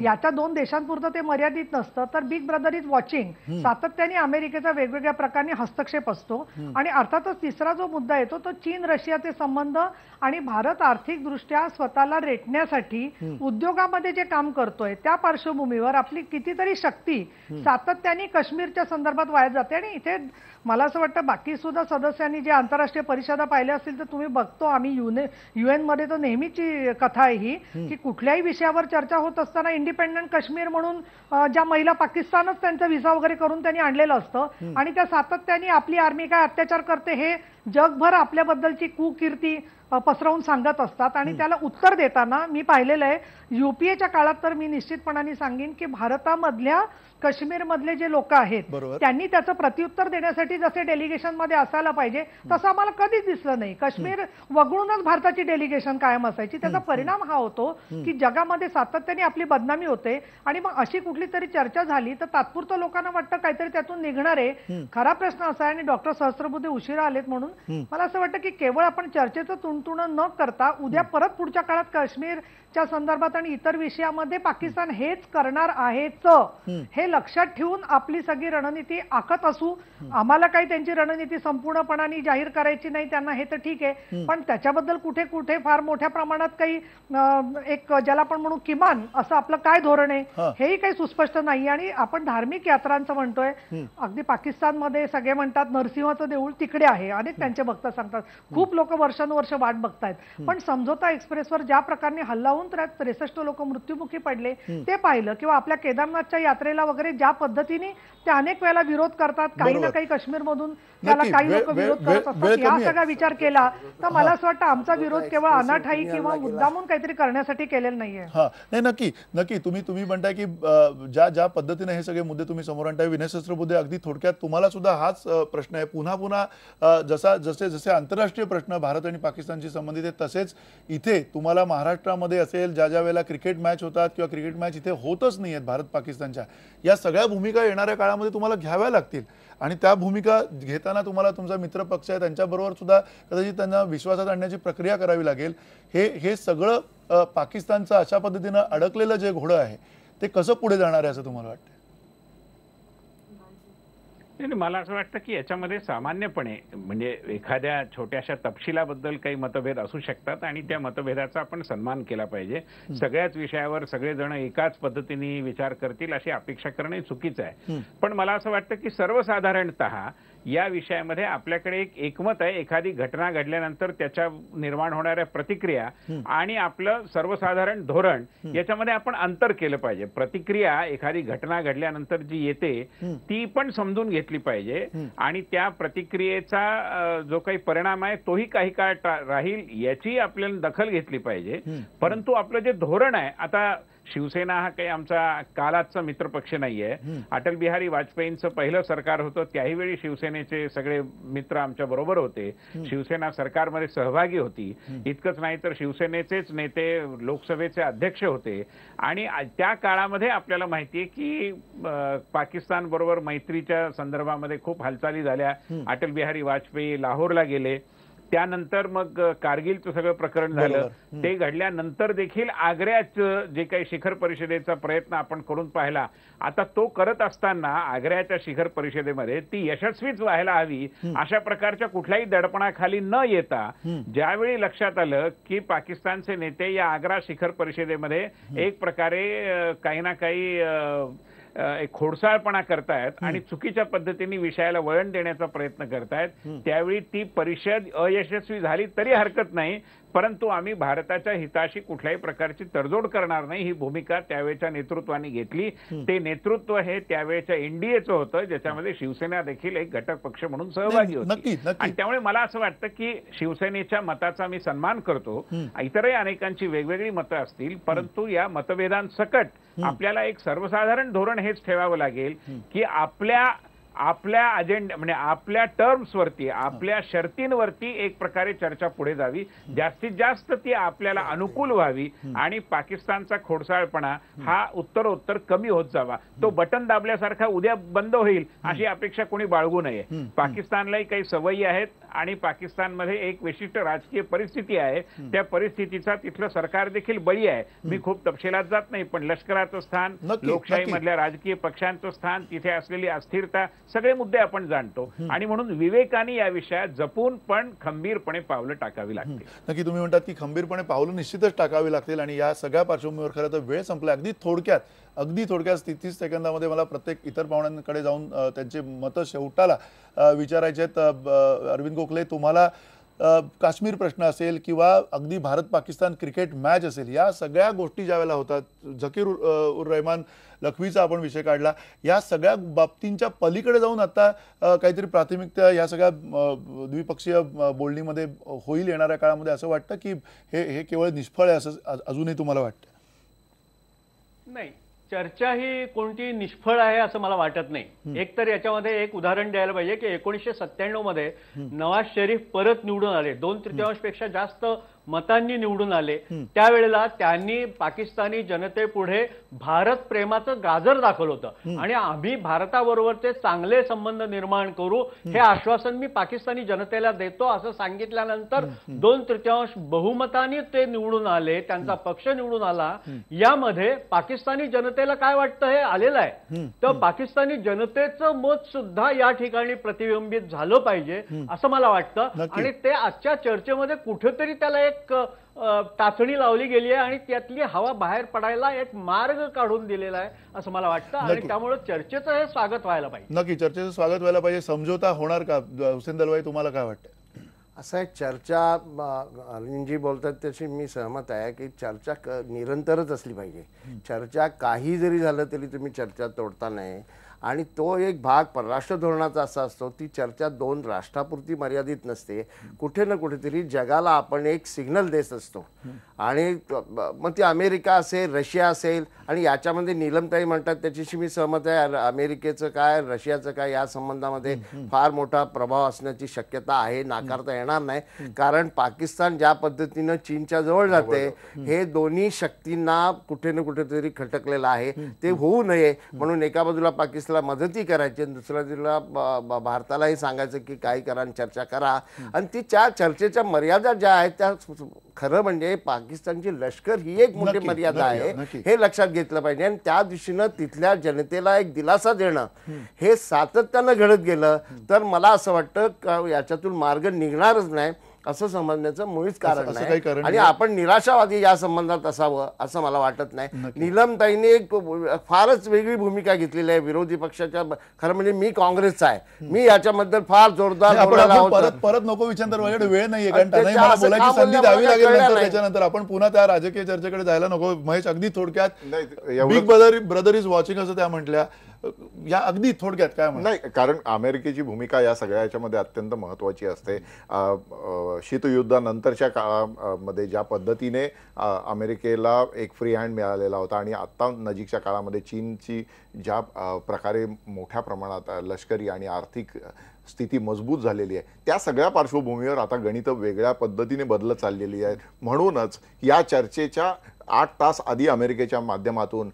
याच्या दोन देशांपुरतं ते मर्यादित नसतं, तर बिग ब्रदर इज वॉचिंग. सातत्याने अमेरिकेचा वेगवेगळ्या प्रकारे हस्तक्षेप असतो आणि अर्थातच तिसरा जो मुद्दा येतो तो चीन रशियाचे संबंध आणि भारत आर्थिक दृष्ट्या स्वतःला रेटण्यासाठी उद्योगामध्ये जे काम करतोय त्या पार्श्वभूमीवर आपली कितीतरी शक्ती सातत्याने काश्मीरच्या संदर्भात वाया जाते. आणि इथे मला असं वाटतं बाकी सुद्धा सदस्यांनी जे आंतरराष्ट्रीय परिषदा पाहिल्या असतील तर तुम्ही बघतो आम्ही UN मध्ये तर नेहमीची कथा आहे ही की कुठल्याही विषयावर चर्चा होत असताना इंडिपेंडंट काश्मीर म्हणून ज्या महिला पाकिस्तानच त्यांचा व्हिसा वगैरे करून त्यांनी आणलेलं असतं आणि त्या सातत्याने आपली आर्मी काय अत्याचार करते हे जगभर आपल्याबद्दलची कुकीर्ती पसरवून सांगत असतात आणि त्याला उत्तर देताना मी पाहिलेलं आहे UPAच्या काळात तर मी निश्चितपणाने सांगेन की भारतामधल्या काश्मीर मधले जे लोक आहेत त्यांनी त्याचं प्रत्युत्तर देण्यासाठी जसे डेलिगेशन मध्ये असायला पाहिजे तसं आम्हाला कधीच दिसलं नाही. काश्मीर वगळूनच भारताची डेलिगेशन कायम असायची. त्याचा परिणाम हा होतो की जगामध्ये सातत्याने आपली बदनामी होते आणि मग अशी कुठली तरी चर्चा झाली तर तात्पुरतं लोकांना वाटतं काहीतरी त्यातून निघणार आहे. खरा प्रश्न असा आहे आणि डॉक्टर सहस्त्रबुद्धे उशिरा आलेत म्हणून मला असं वाटतं की केवळ आपण चर्चेचं तुणतुणं न करता उद्या परत पुढच्या काळात काश्मीरच्या संदर्भात आणि इतर विषयामध्ये पाकिस्तान हेच करणार आहेच हे लक्षात ठेवून आपली सगळी रणनीती आखत असू. आम्हाला काही त्यांची रणनीती संपूर्णपणाने जाहीर करायची नाही त्यांना हे तर ठीक आहे, पण त्याच्याबद्दल कुठे कुठे फार मोठ्या प्रमाणात काही एक ज्याला आपण म्हणू किमान असं आपलं काय धोरण आहे हेही काही सुस्पष्ट नाही. आणि आपण धार्मिक यात्रांचं म्हणतोय अगदी पाकिस्तानमध्ये सगळे म्हणतात नरसिंहाचं देऊळ तिकडे आहे, अनेक त्यांचे भक्त सांगतात, खूप लोक वर्षानुवर्ष वाट बघतायत. पण समझोता एक्सप्रेसवर ज्या प्रकारे हल्ला होऊन 63 लोक मृत्युमुखी पडले ते पाहिलं किंवा आपल्या केदारनाथच्या यात्रेला वगैरे ज्या पद्धतीने ते अनेक वेळेला विरोध करतात, काही ना काही काश्मीर मधून त्याला काही लोक विरोध करत असतात, या सगळा विचार केला तर मला असं वाटतं आमचा विरोध केवळ अनाठाई किंवा मुद्दामून काहीतरी करण्यासाठी केलेला नाहीये. नाही नक्की तुम्ही म्हणताय की ज्या पद्धतीने हे सगळे मुद्दे तुम्ही समोर आणताय विनय सहस्त्रबुद्धे अगदी थोडक्यात तुम्हाला सुद्धा हाच प्रश्न आहे. पुन्हा जसे आंतरराष्ट्रीय प्रश्न भारत आणि पाकिस्तानशी संबंधित आहेत तसेच इथे तुम्हाला महाराष्ट्रामध्ये असेल ज्या वेळेला क्रिकेट मॅच होतात किंवा क्रिकेट मॅच इथे होतच नाही आहेत भारत पाकिस्तानच्या, या सगळ्या भूमिका येणाऱ्या काळामध्ये तुम्हाला घ्याव्या लागतील आणि त्या भूमिका घेताना तुम्हाला तुमचा मित्र पक्ष आहे त्यांच्याबरोबर सुद्धा कदाचित त्यांना विश्वासात आणण्याची प्रक्रिया करावी लागेल. हे सगळं पाकिस्तानचं अशा पद्धतीनं अडकलेलं जे घोडं आहे ते कसं पुढे जाणार आहे असं तुम्हाला वाटतं? नाही, मला असं वाटतं की याच्यामध्ये सामान्यपणे म्हणजे एखाद्या छोट्याशा तपशिलाबद्दल काही मतभेद असू शकतात आणि त्या मतभेदाचा आपण सन्मान केला पाहिजे. सगळ्याच विषयावर सगळेजण एकाच पद्धतीने विचार करतील अशी अपेक्षा करणे चुकीचं आहे. पण मला असं वाटतं की सर्वसाधारणतः या विषयामध्ये आपल्याकडे एक एकमत आहे. एखादी घटना घडल्यानंतर त्याच्या निर्माण होणाऱ्या प्रतिक्रिया आणि आपलं सर्वसाधारण धोरण याच्यामध्ये आपण अंतर केलं पाहिजे. प्रतिक्रिया एखादी घटना घडल्यानंतर जी येते ती पण समजून घेतली पाहिजे आणि त्या प्रतिक्रियेचा जो काही परिणाम आहे तोही काही काळ राहील याची आपल्याला दखल घेतली पाहिजे. परंतु आपलं जे धोरण आहे, आता शिवसेना हा काही आमचा कालाचा मित्रपक्ष नाहीये. अटल बिहारी वाजपेयींचं पहिलं सरकार होतं, त्याही वेळी शिवसेनेचे सगळे मित्र आमच्या बरोबर होते. शिवसेना सरकारमध्ये सहभागी होती. इतकंच नाही तर शिवसेनेचेच नेते लोकसभेचे अध्यक्ष होते आणि त्या काळामध्ये आपल्याला माहितीये की पाकिस्तान बरोबर मैत्रीच्या संदर्भामध्ये खूप हालचाली झाल्या. अटल बिहारी वाजपेयी लाहोरला गेले. त्यानंतर मग कारगिलचं सगळं प्रकरण झालं. ते घडल्यानंतर देखील आग्र्यात जे काही शिखर परिषदेचा प्रयत्न आपण करून पाहिला, आता तो करत असताना आग्र्याच्या शिखर परिषदेमध्ये ती यशस्वीच व्हायला हवी अशा प्रकारच्या कुठल्याही दडपणाखाली न येता ज्यावेळी लक्षात आलं की पाकिस्तानचे नेते या आग्रा शिखर परिषदेमध्ये एक प्रकारे काही ना काही एक खोडसाळपणा करतायत आणि चुकीच्या पद्धतीने विषयाला वळण देण्याचा प्रयत्न करतायत, त्यावेळी ती परिषद अयशस्वी झाली तरी हरकत नाही. परंतु आम्ही भारताच्या हिताशी कुठल्याही प्रकारची तडजोड करणार नाही ही भूमिका त्यावेळच्या नेतृत्वाने घेतली. ते नेतृत्व हे त्यावेळेच्या एनडीएचं होतं, ज्याच्यामध्ये शिवसेना देखील एक घटक पक्ष म्हणून सहभागी होती. आणि त्यामुळे मला असं वाटतं की शिवसेनेच्या मताचा मी सन्मान करतो. इतरही अनेकांची वेगवेगळी मतं असतील, परंतु या मतभेदांसकट आपल्याला एक सर्वसाधारण धोरण हेच ठेवावं लागेल की आपल्या अजेंडा म्हणजे आपल्या टर्म्सवरती, आपल्या शर्तींवरती एक प्रकारे चर्चा पुढे जावी, जास्तीत जास्त ती आपल्याला अनुकूल व्हावी आणि पाकिस्तानचा खोडसाळपणा हा उत्तरोत्तर कमी होत जावा. तो बटन दाबल्यासारखा उद्या बंद होईल अशी अपेक्षा कोणी बाळगू नये. पाकिस्तानलाही काही सवयी आहेत आणि पाकिस्तानमध्ये एक विशिष्ट राजकीय परिस्थिती आहे. त्या परिस्थितीचा तिथलं सरकार देखील बळी आहे. मी खूप तपशिलात जात नाही, पण लष्कराचं स्थान, लोकशाहीमधल्या राजकीय पक्षांचं स्थान, तिथे असलेली अस्थिरता, सगळे मुद्दे आपण जाणतो आणि म्हणून विवेकाने या विषयात जपून पण खंबीरपणे पावलं टाकावी लागतील. नक्की तुम्ही म्हणतात की खंबीरपणे पावलं निश्चितच टाकावी लागतील आणि या सगळ्या पार्श्वभूमीवर खरं तर वेळ संपला. अगदी थोडक्यात 30 सेकंदामध्ये मला प्रत्येक इतर पाहुण्यांकडे जाऊन त्यांचे मतं शेवटाला विचारायचे आहेत. अरविंद गोखले, तुम्हाला काश्मीर प्रश्न असेल किंवा अगदी भारत पाकिस्तान क्रिकेट मॅच असेल, या सगळ्या गोष्टी ज्या वेळेला होतात, झकीर उर रहमान लखवीचा आपण विषय काढला, या सगळ्या बाबतींच्या पलीकडे जाऊन आता काहीतरी प्राथमिकता या सगळ्या द्विपक्षीय बोलणीमध्ये होईल येणाऱ्या काळामध्ये, असं वाटतं की हे केवळ निष्फळ आहे असं अजूनही तुम्हाला वाटतं? नाही, चर्चा ही कोणती निष्फळ आहे असं मला वाटत नाही. एक तर याच्यामध्ये एक उदाहरण द्यायला पाहिजे की 1997 मध्ये नवाज शरीफ परत निवडून आले, 2/3 पेक्षा जास्त मतांनी निवडून आले. त्यावेळेला त्यांनी पाकिस्तानी जनतेपुढे भारत प्रेमाचं गाजर दाखवलं होतं आणि आम्ही भारताबरोबरचे चांगले संबंध निर्माण करू हे आश्वासन मी पाकिस्तानी जनतेला देतो असं सांगितल्यानंतर 2/3 बहुमताने ते निवडून आले, त्यांचा पक्ष निवडून आला. यामध्ये पाकिस्तानी जनतेला काय वाटतं हे आलेलं आहे. तर पाकिस्तानी जनतेचं मत सुद्धा या ठिकाणी प्रतिबिंबित झालं पाहिजे असं मला वाटतं आणि ते आजच्या चर्चेमध्ये कुठेतरी त्याला एक टाचणी लावली गेली आहे आणि त्यातली हवा बाहेर पडायला एक मार्ग काढून दिलेला आहे असं मला वाटतं आणि त्यामुळे चर्चेचं हे स्वागत व्हायला पाहिजे. नक्की चर्चेचं स्वागत व्हायला पाहिजे. समझोता होणार का? हुसेन दलवाई, तुम्हाला काय वाटतं? असं आहे, चर्चा अरविंदजी बोलतात त्याशी मी सहमत आहे की चर्चा निरंतरच असली पाहिजे. चर्चा काही जरी झालं तरी तुम्ही चर्चा तोडता नाही आणि तो एक भाग परराष्ट्र धोरणाचा असा असतो, ती चर्चा 2 राष्ट्रापुरती मर्यादित नसते, कुठे ना कुठेतरी जगाला आपण एक सिग्नल देत असतो. आणि मग ती अमेरिका असेल, रशिया असेल, आणि याच्यामध्ये नीलमताई म्हणतात त्याच्याशी मी सहमत आहे, अमेरिकेचं काय रशियाचं काय या संबंधामध्ये फार मोठा प्रभाव असण्याची शक्यता आहे, नाकारता येणार नाही. कारण पाकिस्तान ज्या पद्धतीनं चीनच्या जवळ जाते हे दोन्ही शक्तींना कुठे ना कुठेतरी खटकलेलं आहे. ते होऊ नये म्हणून एका बाजूला पाकिस्तानला मदती करायची आणि दुसऱ्या बाजूला भारतालाही सांगायचं की काही करा, चर्चा करा. आणि ती चर्चेच्या मर्यादा ज्या आहेत त्या खरं म्हणजे पाकिस्तानची लष्कर ही एक मोठी मर्यादा आहे हे लक्षात घेतलं पाहिजे आणि त्या दिशेनं तिथल्या जनतेला एक दिलासा देणं हे सातत्यानं घडत गेलं तर मला असं वाटतं याच्यातून मार्ग निघणारच नाही. असं समजण्याचं मुळीच असं कारण काही नाही. कारण आणि नाही. आपण निराशावादी या संबंधात असावं असं मला वाटत नाही. नीलमताईने एक फारच वेगळी भूमिका घेतलेली आहे विरोधी पक्षाच्या. खरं म्हणजे मी काँग्रेसचा आहे, मी याच्याबद्दल फार जोरदार आपण बोलायला आपण होतं. परत परत नको विचार, माझ्याकडे वेळ नाहीये, कारण आणि त्यांनाही त्याच्या मला असं बोलायची का संधी बोलल्या द्यावी मला लागेल कळलं नंतर. नाही. त्याच्यानंतर आपण पुन्हा त्या राजकीय चर्चेकडे जायला नको. महेश, अगदी थोडक्यात, नाही, एवढं- बिग ब्रदर इज वॉचिंग असं त्या म्हटल्या, या अगदी थोडक्यात काय म्हणा. नाही, कारण अमेरिकेची भूमिका या सगळ्या याच्यामध्ये अत्यंत महत्वाची असते. शीतयुद्धानंतरच्या काळामध्ये ज्या पद्धतीने अमेरिकेला एक फ्री हँड मिळालेला होता आणि आता नजीकच्या काळामध्ये चीनची ज्या प्रकारे मोठ्या प्रमाणात लष्करी आणि आर्थिक स्थिती मजबूत झालेली आहे, त्या सगळ्या पार्श्वभूमीवर आता गणितं वेगळ्या पद्धतीने बदलत चाललेली आहेत. म्हणूनच या चर्चेच्या 8 तास आधी अमेरिकेच्या माध्यमातून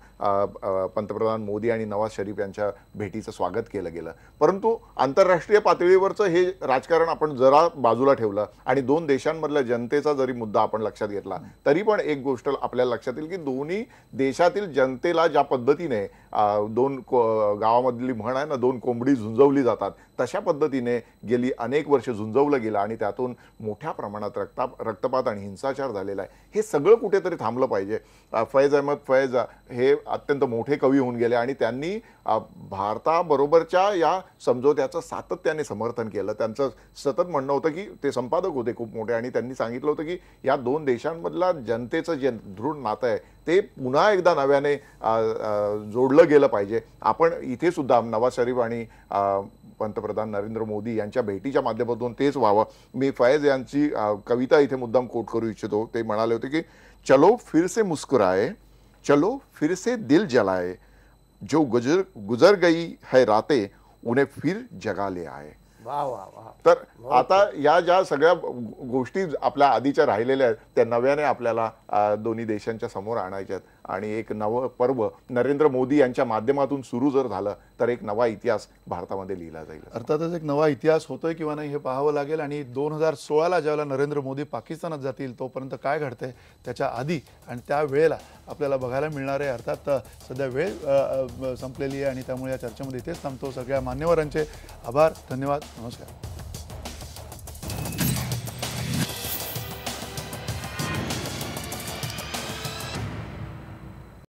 पंतप्रधान मोदी आणि नवाज शरीफ यांच्या भेटीचं स्वागत केलं गेलं. परंतु आंतरराष्ट्रीय पातळीवरचं हे राजकारण आपण जरा बाजूला ठेवलं आणि दोन देशांमधल्या जनतेचा जरी मुद्दा आपण लक्षात घेतला तरी पण एक गोष्ट आपल्याला लक्षात येईल की दोन्ही देशातील जनतेला ज्या पद्धतीने गावामधली म्हण आहे ना, 2 कोंबडी झुंजवली जातात, तशा पद्धतीने गेली अनेक वर्ष झुंजवलं गेलं आणि त्यातून मोठ्या प्रमाणात रक्तपात आणि हिंसाचार झालेला आहे. हे सगळं कुठेतरी थांबलं पाहिजे. फैज अहमद फैज हे अत्यंत मोठे कवी होऊन गेले आणि त्यांनी भारताबरोबरच्या या समझोत्याचं सातत्याने समर्थन केलं. त्यांचं सतत म्हणणं होतं की ते संपादक होते खूप मोठे आणि त्यांनी सांगितलं होतं की या 2 देशांमधला जनतेचं जे दृढ नातं आहे ते पुन्हा एकदा नव्याने जोडलं गेलं पाहिजे. आपण इथे सुद्धा नवाज शरीफ आणि पंतप्रधान नरेंद्र मोदी यांच्या भेटीच्या माध्यमातून तेच व्हावं. मी फैज यांची कविता इथे मुद्दाम कोट करू इच्छितो. ते म्हणाले होते की चलो फिर से मुस्कुराए, चलो फिर से दिल जलाए, जो गुजर गई है रातें उन्हें फिर जगा ले आए. वा वा वा. तर आता या ज्या सगळ्या गोष्टी आपल्या आधीच्या राहिलेल्या आहेत त्या नव्याने आपल्याला दोन्ही देशांच्या समोर आणायच्यात आणि एक नवं पर्व नरेंद्र मोदी यांच्या माध्यमातून सुरू जर झालं तर एक नवा इतिहास भारतामध्ये लिहिला जाईल. अर्थातच एक नवा इतिहास होतोय किंवा नाही हे पाहावं लागेल. आणि 2016ला ज्यावेळेला नरेंद्र मोदी पाकिस्तानात जातील तोपर्यंत काय घडतंय त्याच्या आधी आणि त्या वेळेला आपल्याला बघायला मिळणार आहे. अर्थात सध्या वेळ संपलेली आहे आणि त्यामुळे या चर्चेमध्ये इथेच थांबतो. सगळ्या मान्यवरांचे आभार, धन्यवाद, नमस्कार.